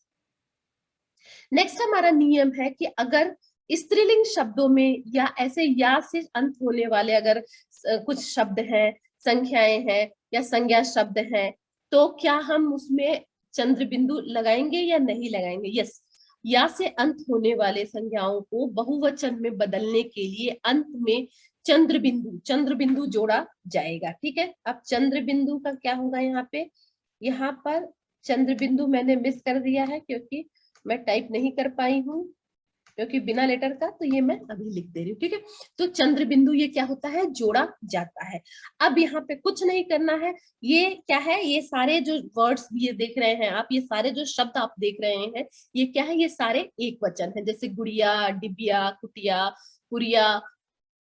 नेक्स्ट हमारा नियम है कि अगर स्त्रीलिंग शब्दों में या ऐसे या से अंत होने वाले अगर कुछ शब्द हैं, संख्याएं हैं या संज्ञा शब्द हैं, तो क्या हम उसमें चंद्र बिंदु लगाएंगे या नहीं लगाएंगे। यस, या से अंत होने वाले संज्ञाओं को बहुवचन में बदलने के लिए अंत में चंद्र बिंदु जोड़ा जाएगा। ठीक है, अब चंद्र बिंदु का क्या होगा, यहाँ पर चंद्र बिंदु मैंने मिस कर दिया है क्योंकि मैं टाइप नहीं कर पाई हूँ, क्योंकि बिना लेटर का, तो ये मैं अभी लिख दे रही हूँ। ठीक है, तो चंद्र बिंदु ये क्या होता है, जोड़ा जाता है। अब यहाँ पे कुछ नहीं करना है, ये क्या है, ये सारे जो वर्ड्स ये देख रहे हैं आप, ये सारे जो शब्द आप देख रहे हैं, ये क्या है, ये सारे एक वचन है। जैसे गुड़िया, डिबिया, कुटिया, पुरिया,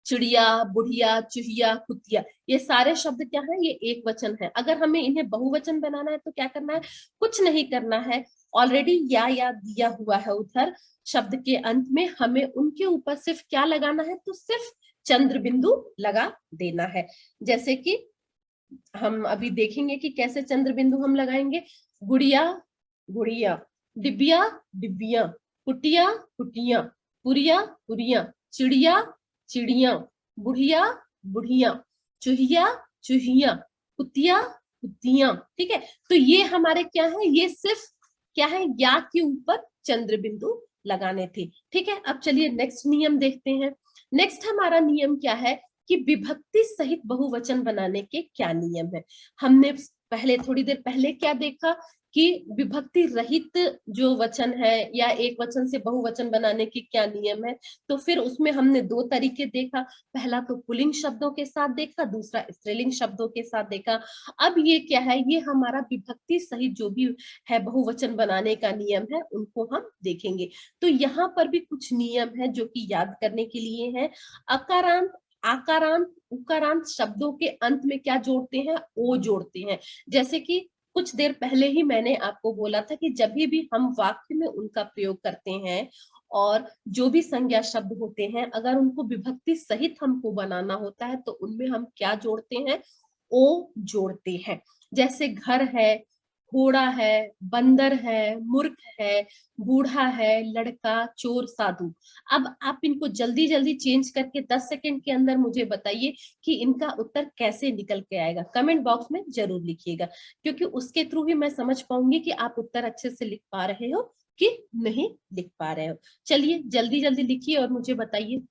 चिड़िया, बुढ़िया, चूहिया, कुतिया, ये सारे शब्द क्या है, ये एक वचन है। अगर हमें इन्हें बहुवचन बनाना है तो क्या करना है, कुछ नहीं करना है, ऑलरेडी या दिया हुआ है उधर शब्द के अंत में, हमें उनके ऊपर सिर्फ क्या लगाना है, तो सिर्फ चंद्र बिंदु लगा देना है। जैसे कि हम अभी देखेंगे कि कैसे चंद्र बिंदु हम लगाएंगे। गुड़िया, गुड़िया, डिबिया, डिबिया, कुटिया, कुटिया, पुरिया, पुरिया, चिड़िया, चिड़िया, बुढ़िया, बुढ़िया, चूहिया, चूहिया, कुतिया, कुतिया। ठीक है, तो ये हमारे क्या है, ये सिर्फ क्या है, या के ऊपर चंद्र बिंदु लगाने थे। ठीक है, अब चलिए नेक्स्ट नियम देखते हैं। नेक्स्ट हमारा नियम क्या है कि विभक्ति सहित बहुवचन बनाने के क्या नियम है। हमने पहले थोड़ी देर पहले क्या देखा कि विभक्ति रहित जो वचन है या एक वचन से बहुवचन बनाने के क्या नियम है। तो फिर उसमें हमने दो तरीके देखा, पहला तो पुल्लिंग शब्दों के साथ देखा, दूसरा स्त्रीलिंग शब्दों के साथ देखा। अब ये क्या है, ये हमारा विभक्ति सहित जो भी है बहुवचन बनाने का नियम है, उनको हम देखेंगे। तो यहाँ पर भी कुछ नियम है जो कि याद करने के लिए है। अकारांत, आकारांत, उकारांत शब्दों के अंत में क्या जोड़ते हैं, ओ जोड़ते हैं। जैसे कि कुछ देर पहले ही मैंने आपको बोला था कि जब भी हम वाक्य में उनका प्रयोग करते हैं और जो भी संज्ञा शब्द होते हैं, अगर उनको विभक्ति सहित हमको बनाना होता है तो उनमें हम क्या जोड़ते हैं, ओ जोड़ते हैं। जैसे घर है, घोड़ा है, बंदर है, मूर्ख है, बूढ़ा है, लड़का, चोर, साधु। अब आप इनको जल्दी जल्दी चेंज करके 10 सेकंड के अंदर मुझे बताइए कि इनका उत्तर कैसे निकल के आएगा। कमेंट बॉक्स में जरूर लिखिएगा, क्योंकि उसके थ्रू ही मैं समझ पाऊंगी कि आप उत्तर अच्छे से लिख पा रहे हो कि नहीं लिख पा रहे हो। चलिए जल्दी जल्दी लिखिए और मुझे बताइए।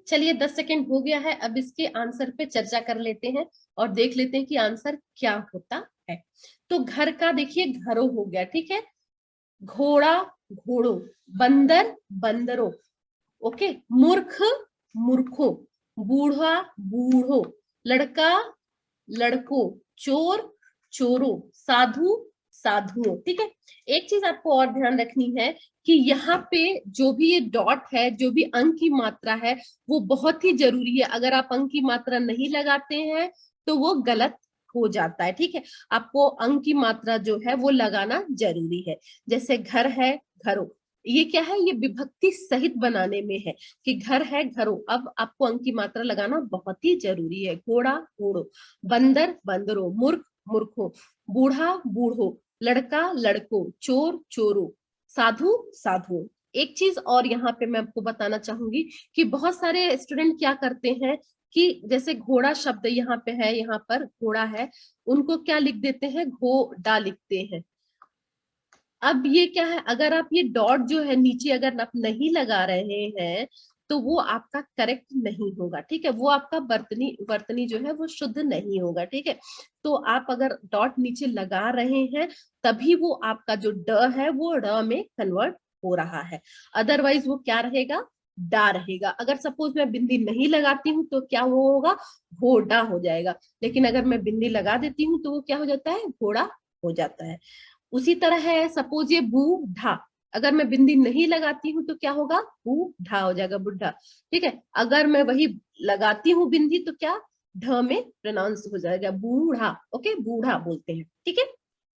चलिए 10 सेकंड हो गया है, अब इसके आंसर पे चर्चा कर लेते हैं और देख लेते हैं कि आंसर क्या होता है। तो घर का देखिए, घरों हो गया। ठीक है, घोड़ा, घोड़ों, बंदर, बंदरों, ओके, मूर्ख, मूर्खों, बूढ़ा, बूढ़ों, लड़का, लड़कों, चोर, चोरों, साधु, साधुओं। ठीक है, एक चीज आपको और ध्यान रखनी है कि यहाँ पे जो भी ये डॉट है, जो भी अंक की मात्रा है, वो बहुत ही जरूरी है। अगर आप अंक की मात्रा नहीं लगाते हैं तो वो गलत हो जाता है। ठीक है, आपको अंक की मात्रा जो है वो लगाना जरूरी है। जैसे घर है, घरों, ये क्या है, ये विभक्ति सहित बनाने में है कि घर है, घरों। अब आपको अंक की मात्रा लगाना बहुत ही जरूरी है। घोड़ा, घोड़ों, बंदर, बंदरों, मूर्ख, मूर्खों, बूढ़ा, बूढ़ों, लड़का, लड़कों, चोर, चोरों, साधु, साधुओं। एक चीज और यहाँ पे मैं आपको बताना चाहूंगी कि बहुत सारे स्टूडेंट क्या करते हैं कि जैसे घोड़ा शब्द यहाँ पे है, यहाँ पर घोड़ा है, उनको क्या लिख देते हैं, घोड़ा लिखते हैं। अब ये क्या है, अगर आप ये डॉट जो है नीचे अगर आप नहीं लगा रहे हैं तो वो आपका करेक्ट नहीं होगा। ठीक है, वो आपका वर्तनी वर्तनी जो है वो शुद्ध नहीं होगा। ठीक है, तो आप अगर डॉट नीचे लगा रहे हैं तभी वो आपका जो ड है वो ड़ में कन्वर्ट हो रहा है, अदरवाइज वो क्या रहेगा, डा रहेगा। अगर सपोज मैं बिंदी नहीं लगाती हूँ तो क्या वो होगा, घोड़ा हो जाएगा। लेकिन अगर मैं बिंदी लगा देती हूँ तो वो क्या हो जाता है, घोड़ा हो जाता है। उसी तरह है, सपोज ये बूढ़ा, अगर मैं बिंदी नहीं लगाती हूँ तो क्या होगा, बूढ़ा हो जाएगा, बुढ़ा। ठीक है, अगर मैं वही लगाती हूँ बिंदी तो क्या, ढ में प्रोनाउंस हो जाएगा, बूढ़ा। ओके, बूढ़ा बोलते हैं। ठीक है,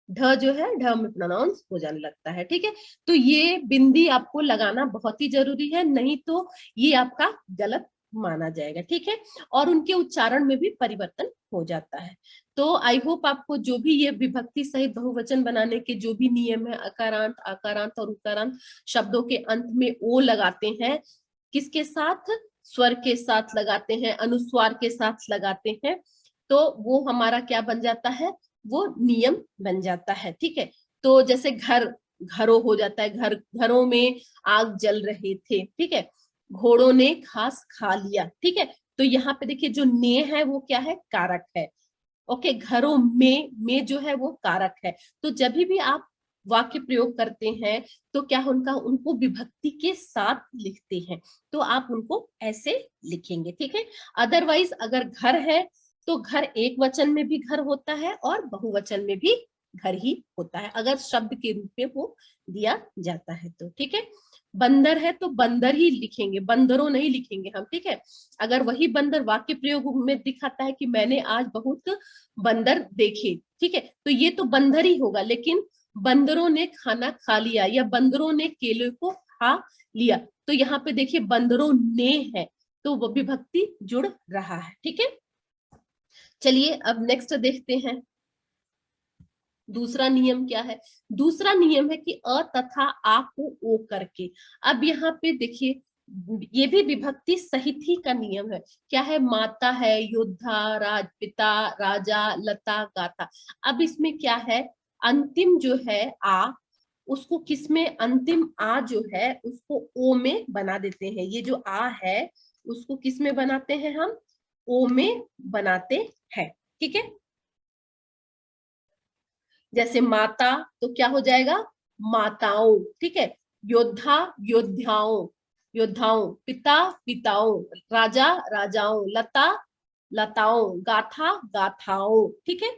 ढ जो है ढ में प्रोनाउंस हो जाने लगता है। ठीक है, तो ये बिंदी आपको लगाना बहुत ही जरूरी है, नहीं तो ये आपका गलत माना जाएगा। ठीक है, और उनके उच्चारण में भी परिवर्तन हो जाता है। तो आई होप आपको जो भी ये विभक्ति सहित बहुवचन बनाने के जो भी नियम है, अकारांत, आकारांत और उकारांत शब्दों के अंत में ओ लगाते हैं, किसके साथ, स्वर के साथ लगाते हैं, अनुस्वार के साथ लगाते हैं, तो वो हमारा क्या बन जाता है, वो नियम बन जाता है। ठीक है, तो जैसे घर, घरों हो जाता है, घर, घरों में आग जल रहे थे। ठीक है, घोड़ों ने घास खा लिया। ठीक है, तो यहाँ पे देखिए जो ने है वो क्या है, कारक है। ओके, घरों में जो है वो कारक है। तो जब भी आप वाक्य प्रयोग करते हैं तो क्या उनका, उनको विभक्ति के साथ लिखते हैं, तो आप उनको ऐसे लिखेंगे। ठीक है, अदरवाइज अगर घर है तो घर एक वचन में भी घर होता है और बहुवचन में भी घर ही होता है, अगर शब्द के रूप में वो दिया जाता है तो। ठीक है, बंदर है तो बंदर ही लिखेंगे, बंदरों नहीं लिखेंगे हम। ठीक है, अगर वही बंदर वाक्य प्रयोग में दिखाता है कि मैंने आज बहुत बंदर देखे, ठीक है, तो ये तो बंदर ही होगा। लेकिन बंदरों ने खाना खा लिया या बंदरों ने केले को खा लिया, तो यहाँ पे देखिए बंदरों ने है तो वो विभक्ति जुड़ रहा है। ठीक है, चलिए अब नेक्स्ट देखते हैं दूसरा नियम क्या है। दूसरा नियम है कि अ तथा आ को ओ करके। अब यहाँ पे देखिए ये भी विभक्ति सहित ही का नियम है। क्या है, माता है, योद्धा, पिता, राजा, लता, गाथा। अब इसमें क्या है, अंतिम जो है आ, उसको किसमें, अंतिम आ जो है उसको ओ में बना देते हैं। ये जो आ है उसको किस में बनाते हैं हम, ओ में बनाते हैं। ठीक है, जैसे माता तो क्या हो जाएगा, माताओं। ठीक है, योद्धा, योद्धाओं, योद्धाओं, पिता, पिताओं, राजा, राजाओं, लता, लताओं, गाथा, गाथाओं। ठीक है,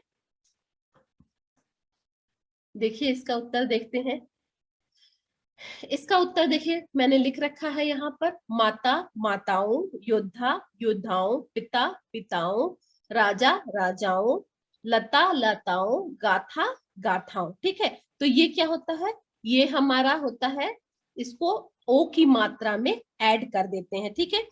देखिए इसका उत्तर देखते हैं। इसका उत्तर देखिए मैंने लिख रखा है यहाँ पर, माता, माताओं, योद्धा, योद्धाओं, पिता, पिताओं, राजा, राजाओं, लता, लताओं, गाथा, गाथाओं। ठीक है, तो ये क्या होता है, ये हमारा होता है, इसको ओ की मात्रा में ऐड कर देते हैं। ठीक है,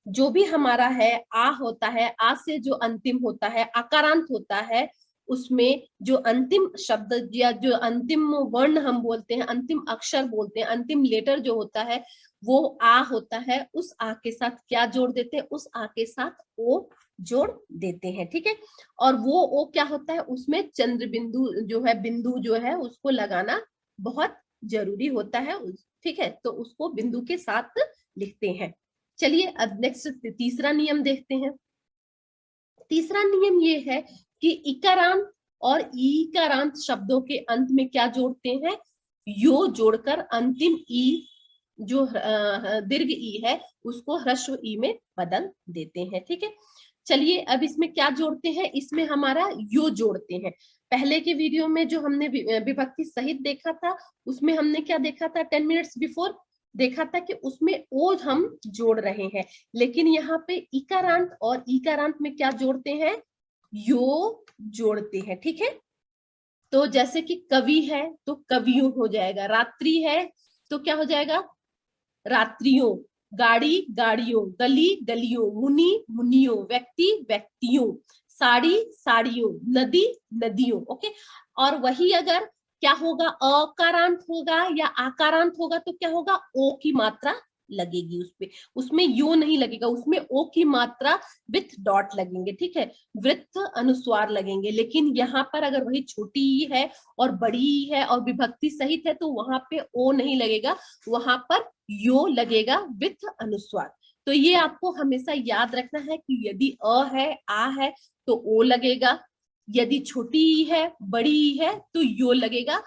जो भी हमारा है आ होता है, आ से जो अंतिम होता है आकारांत होता है, उसमें जो अंतिम शब्द या जो अंतिम वर्ण हम बोलते हैं, अंतिम अक्षर बोलते हैं, अंतिम लेटर जो होता है वो आ होता है। उस आ के साथ क्या जोड़ देते हैं, उस आ के साथ ओ जोड़ देते हैं। ठीक है, और वो ओ क्या होता है, उसमें चंद्र बिंदु जो है, बिंदु जो है उसको लगाना बहुत जरूरी होता है। ठीक है, तो उसको बिंदु के साथ लिखते हैं। चलिए अब नेक्स्ट तीसरा नियम देखते हैं। तीसरा नियम ये है कि इकारांत और ईकारांत शब्दों के अंत में क्या जोड़ते हैं, यो जोड़कर अंतिम ई जो दीर्घ ई है उसको ह्रस्व ई में बदल देते हैं। ठीक है, चलिए अब इसमें क्या जोड़ते हैं, इसमें हमारा यो जोड़ते हैं। पहले के वीडियो में जो हमने विभक्ति सहित देखा था, उसमें हमने क्या देखा था, 10 मिनट्स बिफोर देखा था कि उसमें ओ हम जोड़ रहे हैं, लेकिन यहाँ पे इकारांत और ईकारांत में क्या जोड़ते हैं, यो जोड़ते हैं। ठीक है, तो जैसे कि कवि है तो कवियों हो जाएगा, रात्रि है तो क्या हो जाएगा, रात्रियों, गाड़ी गाड़ियों, गली गलियों, मुनि मुनियों, व्यक्ति व्यक्तियों, साड़ी साड़ियों, नदी नदियों। ओके, और वही अगर क्या होगा, अकारांत होगा या आकारांत होगा तो क्या होगा, ओ की मात्रा लगेगी उस पे, उसमें यो नहीं लगेगा, उसमें ओ की मात्रा विथ डॉट लगेंगे। ठीक है, वृत्त अनुस्वार लगेंगे। लेकिन यहाँ पर अगर वही छोटी ई है और बड़ी ई है और विभक्ति सहित है तो वहां पे ओ नहीं लगेगा, वहां पर यो लगेगा विथ अनुस्वार। तो ये आपको हमेशा याद रखना है कि यदि अ है, आ है तो ओ लगेगा, यदि छोटी ई है, बड़ी ई है तो यो लगेगा,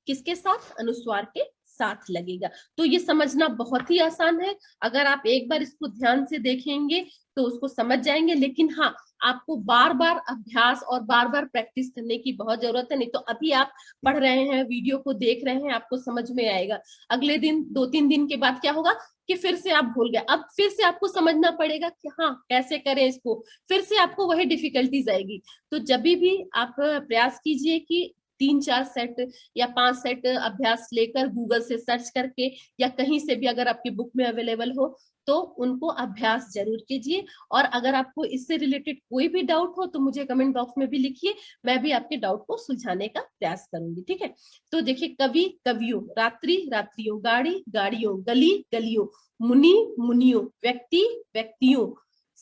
किसके साथ, अनुस्वार के साथ लगेगा। तो ये समझना बहुत ही आसान है, अगर आप एक बार इसको ध्यान से देखेंगे तो उसको समझ जाएंगे। लेकिन हाँ, आपको बार बार अभ्यास और बार बार प्रैक्टिस करने की बहुत जरूरत है, नहीं तो अभी आप पढ़ रहे हैं, वीडियो को देख रहे हैं, आपको समझ में आएगा, अगले दिन 2-3 दिन के बाद क्या होगा कि फिर से आप भूल गए, अब फिर से आपको समझना पड़ेगा कि हाँ कैसे करें इसको, फिर से आपको वही डिफिकल्टीज आएगी। तो जब भी आप प्रयास कीजिए कि 3-4 सेट या 5 सेट अभ्यास लेकर गूगल से सर्च करके या कहीं से भी अगर आपकी बुक में अवेलेबल हो तो उनको अभ्यास जरूर कीजिए। और अगर आपको इससे रिलेटेड कोई भी डाउट हो तो मुझे कमेंट बॉक्स में भी लिखिए, मैं भी आपके डाउट को सुलझाने का प्रयास करूंगी। ठीक है, तो देखिए, कवि कवियों, रात्रि रात्रियों, गाड़ी गाड़ियों, गली गलियों, मुनि मुनियों, व्यक्ति व्यक्तियों,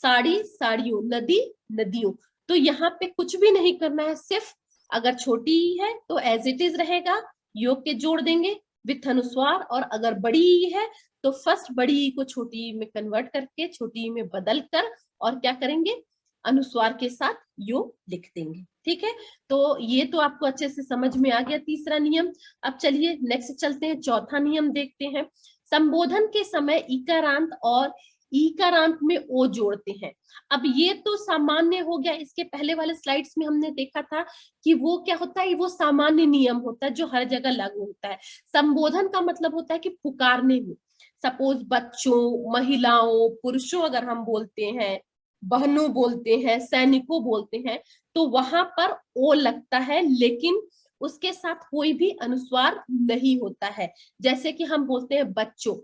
साड़ी साड़ियों, नदी नदियों। तो यहाँ पे कुछ भी नहीं करना है, सिर्फ अगर छोटी ई है तो एज इट इज रहेगा, योग के जोड़ देंगे विथ अनुस्वार, और अगर बड़ी ई है तो फर्स्ट बड़ी ई को छोटी ई में कन्वर्ट करके छोटी ई में बदल कर और क्या करेंगे, अनुस्वार के साथ यो लिख देंगे। ठीक है, तो ये तो आपको अच्छे से समझ में आ गया तीसरा नियम। अब चलिए नेक्स्ट चलते हैं, चौथा नियम देखते हैं। संबोधन के समय इकारांत और ईकारांत में ओ जोड़ते हैं। अब ये तो सामान्य हो गया, इसके पहले वाले स्लाइड्स में हमने देखा था कि वो क्या होता है, वो सामान्य नियम होता है जो हर जगह लागू होता है। संबोधन का मतलब होता है कि पुकारने में, सपोज बच्चों, महिलाओं, पुरुषों अगर हम बोलते हैं, बहनों बोलते हैं, सैनिकों बोलते हैं, तो वहां पर ओ लगता है, लेकिन उसके साथ कोई भी अनुस्वार नहीं होता है। जैसे कि हम बोलते हैं बच्चों,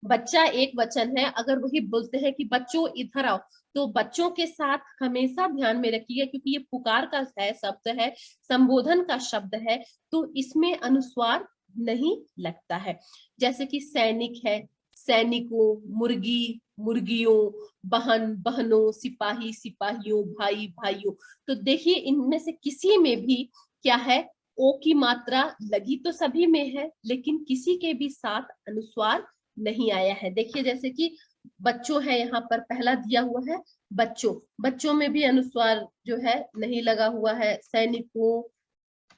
बच्चा एक वचन है, अगर वही बोलते हैं कि बच्चों इधर आओ, तो बच्चों के साथ हमेशा ध्यान में रखिए, क्योंकि ये पुकार का है शब्द है, संबोधन का शब्द है, तो इसमें अनुस्वार नहीं लगता है। जैसे कि सैनिक है, सैनिकों, मुर्गी मुर्गियों, बहन बहनों, सिपाही सिपाहियों, भाई भाइयों। तो देखिए, इनमें से किसी में भी क्या है, ओ की मात्रा लगी तो सभी में है, लेकिन किसी के भी साथ अनुस्वार नहीं आया है। देखिए, जैसे कि बच्चों है, यहाँ पर पहला दिया हुआ है बच्चों, बच्चों में भी अनुस्वार जो है नहीं लगा हुआ है। सैनिकों,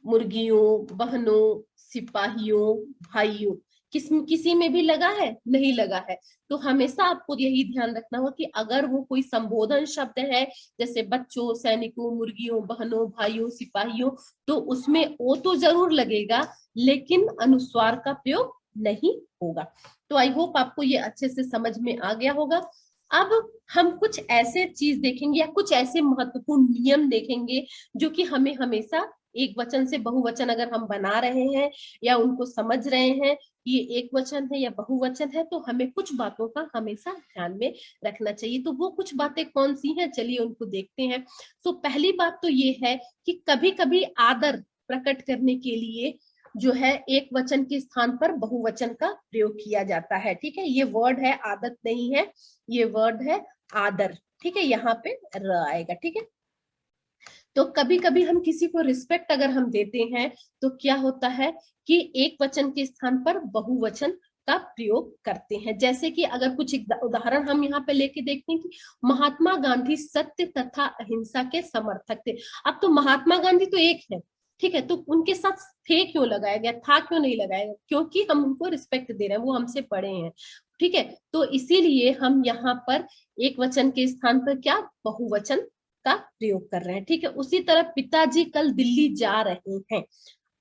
मुर्गियों, बहनों, सिपाहियों, भाइयों, किसी में भी लगा है, नहीं लगा है। तो हमेशा आपको यही ध्यान रखना हो कि अगर वो कोई संबोधन शब्द है, जैसे बच्चों, सैनिकों, मुर्गियों, बहनों, भाइयों, सिपाहियों, तो उसमें ओ तो जरूर लगेगा, लेकिन अनुस्वार का प्रयोग नहीं होगा। तो आई होप आपको ये अच्छे से समझ में आ गया होगा। अब हम कुछ ऐसे चीज देखेंगे या कुछ ऐसे महत्वपूर्ण नियम देखेंगे जो कि हमें हमेशा एक वचन से बहुवचन अगर हम बना रहे हैं या उनको समझ रहे हैं कि ये एक वचन है या बहुवचन है, तो हमें कुछ बातों का हमेशा ध्यान में रखना चाहिए। तो वो कुछ बातें कौन सी हैं, चलिए उनको देखते हैं। तो पहली बात तो ये है कि कभी कभी आदर प्रकट करने के लिए जो है एक वचन के स्थान पर बहुवचन का प्रयोग किया जाता है। ठीक है, ये वर्ड है, आदत नहीं है, ये वर्ड है आदर। ठीक है, यहाँ पे र आएगा। ठीक है, तो कभी कभी हम किसी को रिस्पेक्ट अगर हम देते हैं तो क्या होता है कि एक वचन के स्थान पर बहुवचन का प्रयोग करते हैं। जैसे कि अगर कुछ उदाहरण हम यहाँ पे लेके देखते हैं कि महात्मा गांधी सत्य तथा अहिंसा के समर्थक थे। अब तो महात्मा गांधी तो एक है, ठीक है, तो उनके साथ थे क्यों लगाया गया, था क्यों नहीं लगाया गया, क्योंकि हम उनको रिस्पेक्ट दे रहे हैं, वो हमसे बड़े हैं। ठीक है। तो इसीलिए हम यहाँ पर एक वचन के स्थान पर क्या बहुवचन का प्रयोग कर रहे हैं। ठीक है। उसी तरह पिताजी कल दिल्ली जा रहे हैं।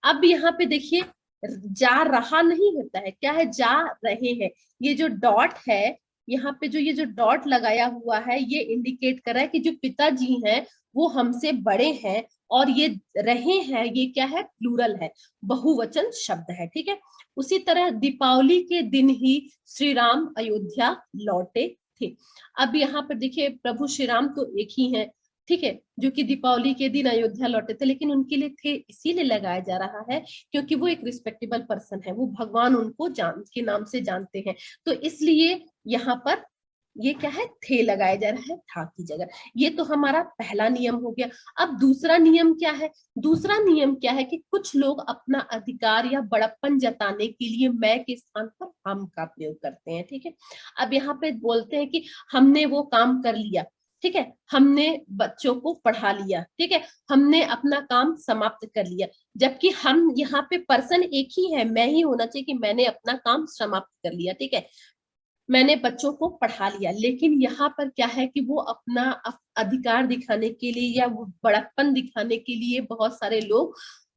अब यहाँ पे देखिए जा रहा नहीं होता है, क्या है, जा रहे हैं। ये जो डॉट है यहाँ पे, जो ये जो डॉट लगाया हुआ है, ये इंडिकेट कर रहा है कि जो पिताजी हैं वो हमसे बड़े हैं, और ये रहे हैं ये क्या है, प्लूरल है, बहुवचन शब्द है। ठीक है। उसी तरह दीपावली के दिन ही श्री राम अयोध्या लौटे थे। अब यहाँ पर देखिए प्रभु श्री राम तो एक ही है, ठीक है, जो कि दीपावली के दिन अयोध्या लौटे थे, लेकिन उनके लिए थे इसीलिए लगाया जा रहा है क्योंकि वो एक रिस्पेक्टेबल पर्सन है, वो भगवान उनको के नाम से जानते हैं, तो इसलिए यहाँ पर ये क्या है, थे लगाया जा रहा है था की जगह। ये तो हमारा पहला नियम हो गया। अब दूसरा नियम क्या है, दूसरा नियम क्या है कि कुछ लोग अपना अधिकार या बड़प्पन जताने के लिए मैं के स्थान पर हम का प्रयोग करते हैं। ठीक है। अब यहाँ पे बोलते हैं कि हमने वो काम कर लिया, ठीक है, हमने बच्चों को पढ़ा लिया, ठीक है, हमने अपना काम समाप्त कर लिया, जबकि हम यहाँ पे पर्सन एक ही है, मैं ही होना चाहिए कि मैंने अपना काम समाप्त कर लिया, ठीक है, मैंने बच्चों को पढ़ा लिया। लेकिन यहाँ पर क्या है कि वो अपना अधिकार दिखाने के लिए या वो बड़प्पन दिखाने के लिए बहुत सारे लोग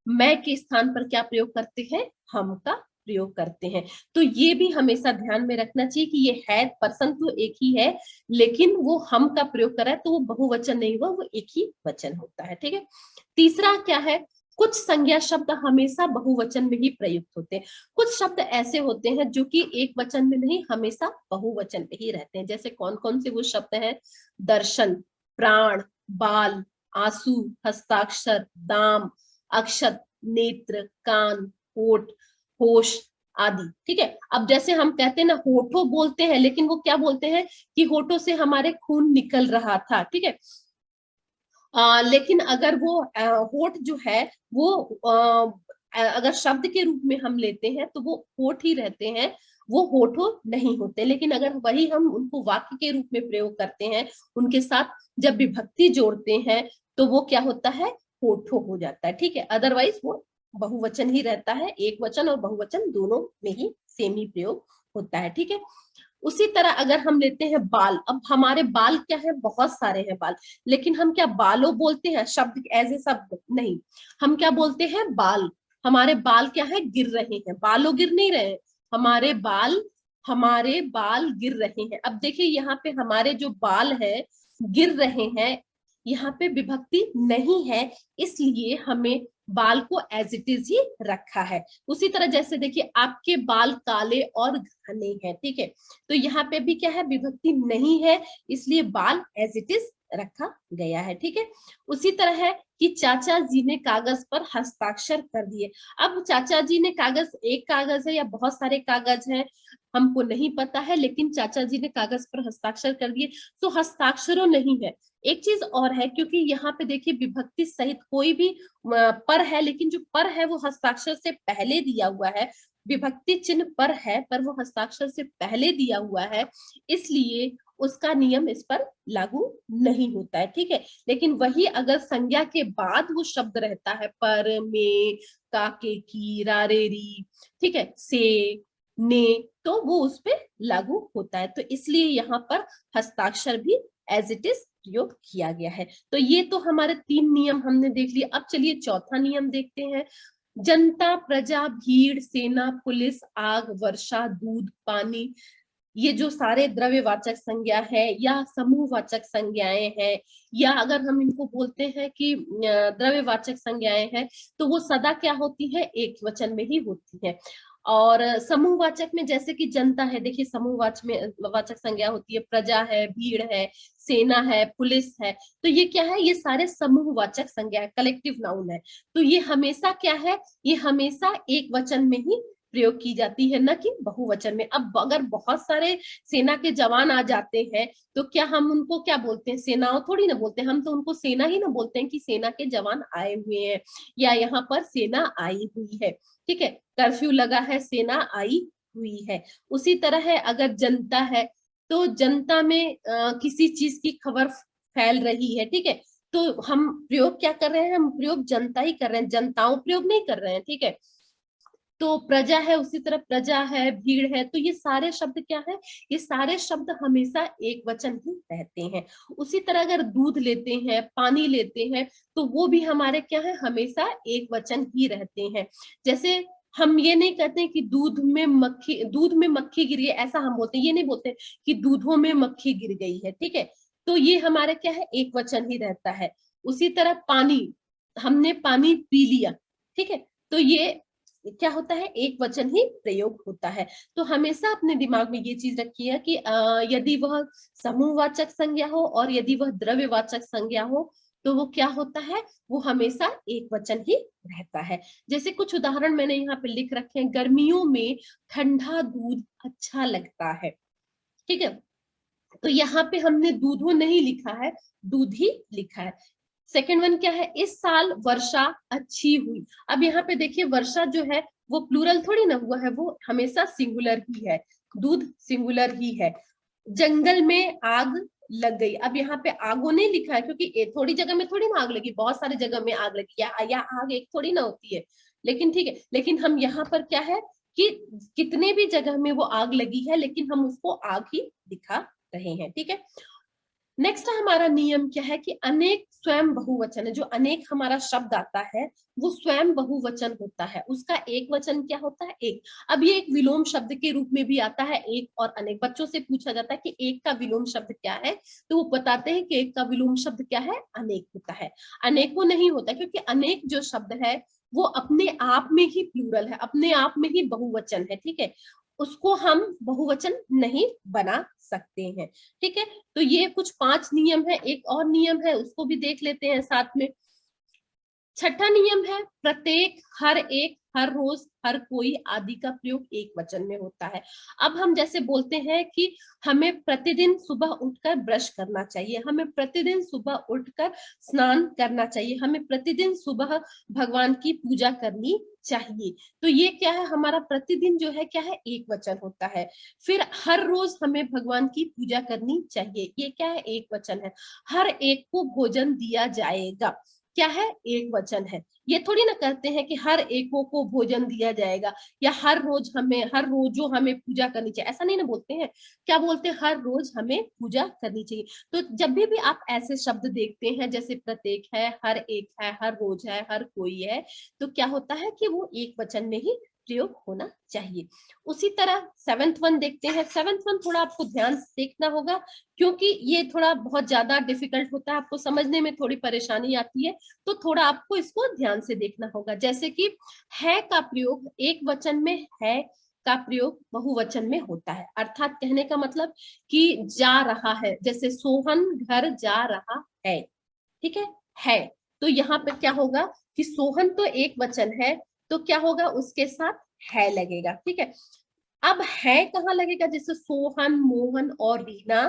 मैं के स्थान पर क्या प्रयोग करते हैं, हम का प्रयोग करते हैं। तो ये भी हमेशा ध्यान में रखना चाहिए कि ये है पर्सन तो एक ही है, लेकिन वो हम का प्रयोग कर रहा है तो वो बहुवचन नहीं हुआ, वो एक ही वचन होता है। ठीक है। तीसरा क्या है, कुछ संज्ञा शब्द हमेशा बहुवचन में ही प्रयुक्त होते हैं। कुछ शब्द ऐसे होते हैं जो कि एक वचन में नहीं, हमेशा बहुवचन में ही रहते हैं। जैसे कौन कौन से वो शब्द हैं, दर्शन, प्राण, बाल, आंसू, हस्ताक्षर, दाम, अक्षत, नेत्र, कान, होठ, होश आदि। ठीक है। अब जैसे हम कहते हैं ना होठों बोलते हैं, लेकिन वो क्या बोलते हैं कि होठों से हमारे खून निकल रहा था। ठीक है। लेकिन अगर वो होठ जो है वो अगर शब्द के रूप में हम लेते हैं तो वो होठ ही रहते हैं, वो होठो नहीं होते। लेकिन अगर वही हम उनको वाक्य के रूप में प्रयोग करते हैं, उनके साथ जब विभक्ति जोड़ते हैं तो वो क्या होता है, होठो हो जाता है। ठीक है। अदरवाइज वो बहुवचन ही रहता है, एक वचन और बहुवचन दोनों में ही सेम ही प्रयोग होता है। ठीक है। उसी तरह अगर हम लेते हैं बाल, अब हमारे बाल क्या है, बहुत सारे हैं बाल, लेकिन हम क्या बालों बोलते हैं शब्द एज ए शब्द नहीं, हम क्या बोलते हैं, बाल। हमारे बाल क्या है, गिर रहे हैं, बालों गिर नहीं रहे हैं, हमारे बाल गिर रहे हैं। अब देखिए यहाँ पे हमारे जो बाल है गिर रहे हैं, यहाँ पे विभक्ति नहीं है, इसलिए हमें बाल को एज इट इज ही रखा है। उसी तरह जैसे देखिए आपके बाल काले और घने हैं, ठीक है, तो यहाँ पे भी क्या है, विभक्ति नहीं है, इसलिए बाल एज इट इज रखा गया है। ठीक है। उसी तरह है कि चाचा जी ने कागज पर हस्ताक्षर कर दिए। अब चाचा जी ने कागज, एक कागज है या बहुत सारे कागज हैं हमको नहीं पता है, लेकिन चाचा जी ने कागज पर हस्ताक्षर कर दिए, तो हस्ताक्षरों नहीं है। एक चीज और है, क्योंकि यहाँ पे देखिए विभक्ति सहित कोई भी पर है, लेकिन जो पर है वो हस्ताक्षर से पहले दिया हुआ है, विभक्ति चिन्ह पर है पर वो हस्ताक्षर से पहले दिया हुआ है, इसलिए उसका नियम इस पर लागू नहीं होता है। ठीक है। लेकिन वही अगर संज्ञा के बाद वो शब्द रहता है, पर, में, काके की, रारेरी, ठीक है, से, ने, तो वो उस पे लागू होता है। तो इसलिए यहाँ पर हस्ताक्षर भी एज इट इज प्रयोग किया गया है। तो ये तो हमारे 3 नियम हमने देख लिए। अब चलिए चौथा नियम देखते हैं। जनता, प्रजा, भीड़, सेना, पुलिस, आग, वर्षा, दूध, पानी, ये जो सारे द्रव्यवाचक संज्ञा है या समूहवाचक संज्ञाएं हैं, या अगर हम इनको बोलते हैं कि द्रव्यवाचक संज्ञाएं हैं, तो वो सदा क्या होती है, एक वचन में ही होती है। और समूहवाचक में जैसे कि जनता है, देखिए समूहवाचक में वाचक संज्ञा होती है, प्रजा है, भीड़ है, सेना है, पुलिस है, तो ये क्या है, ये सारे समूहवाचक संज्ञा है, कलेक्टिव नाउन है। तो ये हमेशा क्या है, ये हमेशा एक वचन में ही प्रयोग की जाती है, न कि बहुवचन में। अब अगर बहुत सारे सेना के जवान आ जाते हैं तो क्या हम उनको क्या बोलते हैं, सेनाओं थोड़ी ना बोलते हैं, हम तो उनको सेना ही ना बोलते हैं कि सेना के जवान आए हुए हैं या यहाँ पर सेना आई हुई है। ठीक है। कर्फ्यू लगा है, सेना आई हुई है। उसी तरह है अगर जनता है, तो जनता में किसी चीज की खबर फैल रही है, ठीक है, तो हम प्रयोग क्या कर रहे हैं, हम प्रयोग जनता ही कर रहे हैं, जनताओं प्रयोग नहीं कर रहे हैं। ठीक है। तो प्रजा है, उसी तरह प्रजा है, भीड़ है, तो ये सारे शब्द क्या है, ये सारे शब्द हमेशा एक वचन ही रहते हैं। उसी तरह अगर दूध लेते हैं, पानी लेते हैं, तो वो भी हमारे क्या है, हमेशा एक वचन ही रहते हैं। जैसे हम ये नहीं कहते कि दूध में मक्खी गिर गई, ऐसा हम बोलते हैं, ये नहीं बोलते कि दूधों में मक्खी गिर गई है, ठीक है। तो ये हमारे क्या है, एक वचन ही रहता है। उसी तरह पानी, हमने पानी पी लिया, ठीक है, तो ये क्या होता है, एक वचन ही प्रयोग होता है। तो हमेशा अपने दिमाग में ये चीज रखिए कि यदि वह समूहवाचक संज्ञा हो और यदि वह द्रव्यवाचक संज्ञा हो, तो वो क्या होता है, वो हमेशा एक वचन ही रहता है। जैसे कुछ उदाहरण मैंने यहाँ पे लिख रखे हैं, गर्मियों में ठंडा दूध अच्छा लगता है, ठीक है। तो यहाँ पे हमने दूधो नहीं लिखा है, दूध ही लिखा है। सेकेंड वन क्या है, इस साल वर्षा अच्छी हुई। अब यहाँ पे देखिए वर्षा जो है वो प्लूरल थोड़ी ना हुआ है, वो हमेशा सिंगुलर ही है, दूध सिंगुलर ही है। जंगल में आग लग गई, अब यहाँ पे आगो नहीं लिखा है, क्योंकि थोड़ी जगह में थोड़ी ना आग लगी, बहुत सारी जगह में आग लगी, या आग एक थोड़ी ना होती है, लेकिन ठीक है। लेकिन हम यहाँ पर क्या है कि कितने भी जगह में वो आग लगी है, लेकिन हम उसको आग ही दिखा रहे हैं, ठीक है। नेक्स्ट हमारा नियम क्या है कि अनेक स्वयं बहुवचन है। जो अनेक हमारा शब्द आता है वो स्वयं बहुवचन होता है, उसका एक वचन क्या होता है, एक। अब ये एक विलोम शब्द के रूप में भी आता है, एक और अनेक। बच्चों से पूछा जाता है कि एक का विलोम शब्द क्या है, तो वो बताते हैं कि एक का विलोम शब्द क्या है, अनेक होता है। अनेको नहीं होता, क्योंकि अनेक जो शब्द है वो अपने आप में ही प्लूरल है, अपने आप में ही बहुवचन है, ठीक है। उसको हम बहुवचन नहीं बना सकते हैं, ठीक है। तो ये कुछ 5 नियम है, एक और नियम है उसको भी देख लेते हैं साथ में। छठा नियम है प्रत्येक, हर एक, हर रोज, हर कोई आदि का प्रयोग एक वचन में होता है। अब हम जैसे बोलते हैं कि हमें प्रतिदिन सुबह उठकर ब्रश करना चाहिए, हमें प्रतिदिन सुबह उठकर स्नान करना चाहिए, हमें प्रतिदिन सुबह भगवान की पूजा करनी चाहिए। तो ये क्या है, हमारा प्रतिदिन जो है क्या है, एक वचन होता है। फिर हर रोज हमें भगवान की पूजा करनी चाहिए, ये क्या है, एक वचन है। हर एक को भोजन दिया जाएगा, क्या है, एक वचन है। ये थोड़ी ना कहते हैं कि हर एको को भोजन दिया जाएगा, या हर रोज हमें पूजा करनी चाहिए, ऐसा नहीं ना बोलते हैं। क्या बोलते हैं, हर रोज हमें पूजा करनी चाहिए। तो जब भी आप ऐसे शब्द देखते हैं, जैसे प्रत्येक है, हर एक है, हर रोज है, हर कोई है, तो क्या होता है कि वो एक वचन में ही प्रयोग होना चाहिए। उसी तरह सेवेंथ वन देखते हैं। सेवेंथ वन थोड़ा आपको ध्यान से देखना होगा, क्योंकि ये थोड़ा बहुत ज्यादा डिफिकल्ट होता है, आपको समझने में थोड़ी परेशानी आती है, तो थोड़ा आपको इसको ध्यान से देखना होगा। जैसे कि है का प्रयोग एक वचन में, है का प्रयोग बहुवचन में होता है। अर्थात कहने का मतलब कि जा रहा है, जैसे सोहन घर जा रहा है, ठीक है। तो यहाँ पे क्या होगा कि सोहन तो एक वचन है, तो क्या होगा, उसके साथ है लगेगा, ठीक है। अब है कहाँ लगेगा, जैसे सोहन, मोहन और रीना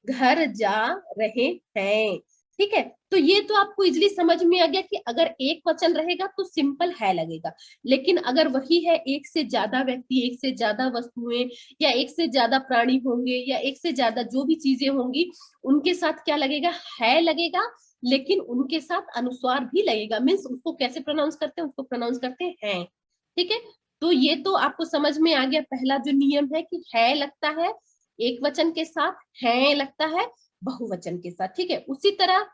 घर जा रहे हैं, ठीक है। तो ये तो आपको इजिली समझ में आ गया कि अगर एक वचन रहेगा तो सिंपल है लगेगा, लेकिन अगर वही है एक से ज्यादा व्यक्ति, एक से ज्यादा वस्तुएं, या एक से ज्यादा प्राणी होंगे, या एक से ज्यादा जो भी चीजें होंगी, उनके साथ क्या लगेगा, है लगेगा। लेकिन उनके साथ अनुस्वार भी लगेगा, मीन्स उसको कैसे प्रोनाउंस करते हैं, उसको प्रोनाउंस करते हैं, ठीक है। तो ये तो आपको समझ में आ गया, पहला जो नियम है कि है लगता है एक वचन के साथ, है लगता है बहुवचन के साथ, ठीक है। उसी तरह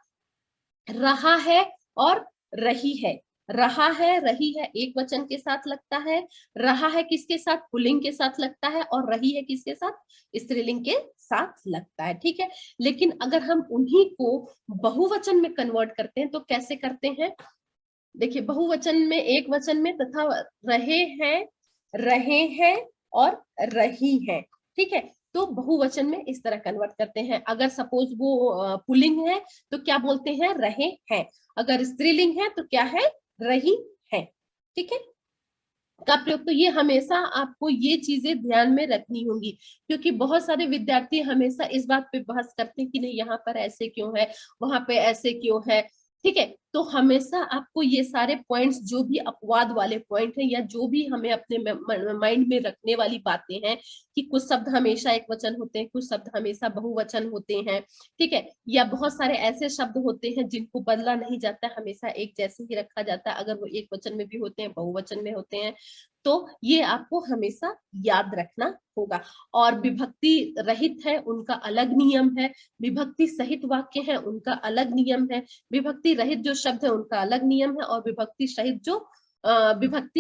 रहा है और रही है, रहा है, रही है एक वचन के साथ लगता है, रहा है किसके साथ, पुल्लिंग के साथ लगता है, और रही है किसके साथ, स्त्रीलिंग के साथ लगता है, ठीक है। लेकिन अगर हम उन्हीं को बहुवचन में कन्वर्ट करते हैं तो कैसे करते हैं, देखिए बहुवचन में, एक वचन में तथा रहे हैं और रही है, ठीक है। तो बहुवचन में इस तरह कन्वर्ट करते हैं। अगर सपोज वो पुल्लिंग है तो क्या बोलते हैं, रहे हैं। अगर स्त्रीलिंग है तो क्या है, रही है, ठीक है। का प्रयोग, तो ये हमेशा आपको ये चीजें ध्यान में रखनी होंगी, क्योंकि बहुत सारे विद्यार्थी हमेशा इस बात पे बहस करते हैं कि नहीं यहाँ पर ऐसे क्यों है, वहां पे ऐसे क्यों है, ठीक है। तो हमेशा आपको ये सारे पॉइंट्स, जो भी अपवाद वाले पॉइंट हैं, या जो भी हमें अपने माइंड में रखने वाली बातें हैं, कि कुछ शब्द हमेशा एक वचन होते हैं, कुछ शब्द हमेशा बहुवचन होते हैं, ठीक है। या बहुत सारे ऐसे शब्द होते हैं जिनको बदला नहीं जाता, हमेशा एक जैसे ही रखा जाता है, अगर वो एक वचन में भी होते हैं, बहुवचन में होते हैं। तो ये आपको हमेशा याद रखना होगा। और विभक्ति रहित है उनका अलग नियम है, विभक्ति सहित वाक्य है उनका अलग नियम है, विभक्ति रहित जो शब्द है उनका अलग नियम है, और विभक्ति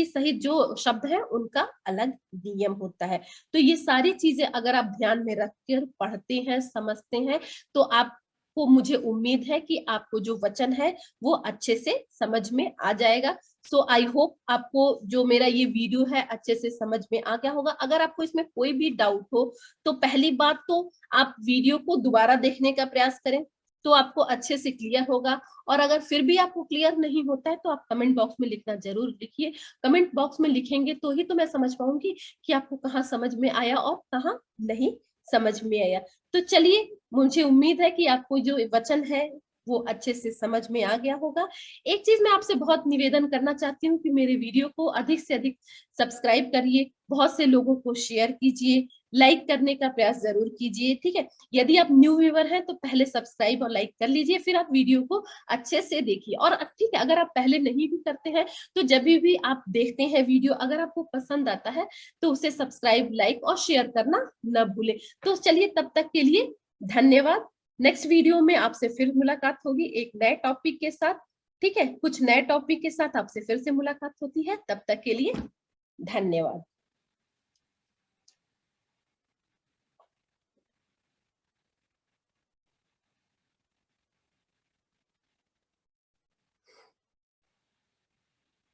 सहित जो शब्द है उनका अलग नियम होता है। तो ये सारी चीजें अगर आप ध्यान में रखकर पढ़ते हैं, समझते हैं, तो आपको, मुझे उम्मीद है कि आपको जो वचन है वो अच्छे से समझ में आ जाएगा। सो आई होप आपको जो मेरा ये वीडियो है अच्छे से समझ में आ गया होगा। अगर आपको इसमें कोई भी डाउट हो तो पहली बात तो आप वीडियो को दोबारा देखने का प्रयास करें, तो आपको अच्छे से क्लियर होगा। और अगर फिर भी आपको क्लियर नहीं होता है तो आप कमेंट बॉक्स में लिखना जरूर लिखिए। कमेंट बॉक्स में लिखेंगे तो ही तो मैं समझ पाऊंगी कि आपको कहाँ समझ में आया और कहाँ नहीं समझ में आया। तो चलिए, मुझे उम्मीद है कि आपको जो वचन है वो अच्छे से समझ में आ गया होगा। एक चीज मैं आपसे बहुत निवेदन करना चाहती हूँ कि मेरे वीडियो को अधिक से अधिक सब्सक्राइब करिए, बहुत से लोगों को शेयर कीजिए, लाइक करने का प्रयास जरूर कीजिए, ठीक है। यदि आप न्यू व्यूअर हैं तो पहले सब्सक्राइब और लाइक कर लीजिए, फिर आप वीडियो को अच्छे से देखिए। और ठीक है, अगर आप पहले नहीं भी करते हैं तो जब भी आप देखते हैं वीडियो, अगर आपको पसंद आता है तो उसे सब्सक्राइब, लाइक और शेयर करना न भूलें। तो चलिए, तब तक के लिए धन्यवाद। नेक्स्ट वीडियो में आपसे फिर मुलाकात होगी एक नए टॉपिक के साथ, ठीक है। कुछ नए टॉपिक के साथ आपसे फिर से मुलाकात होती है, तब तक के लिए धन्यवाद।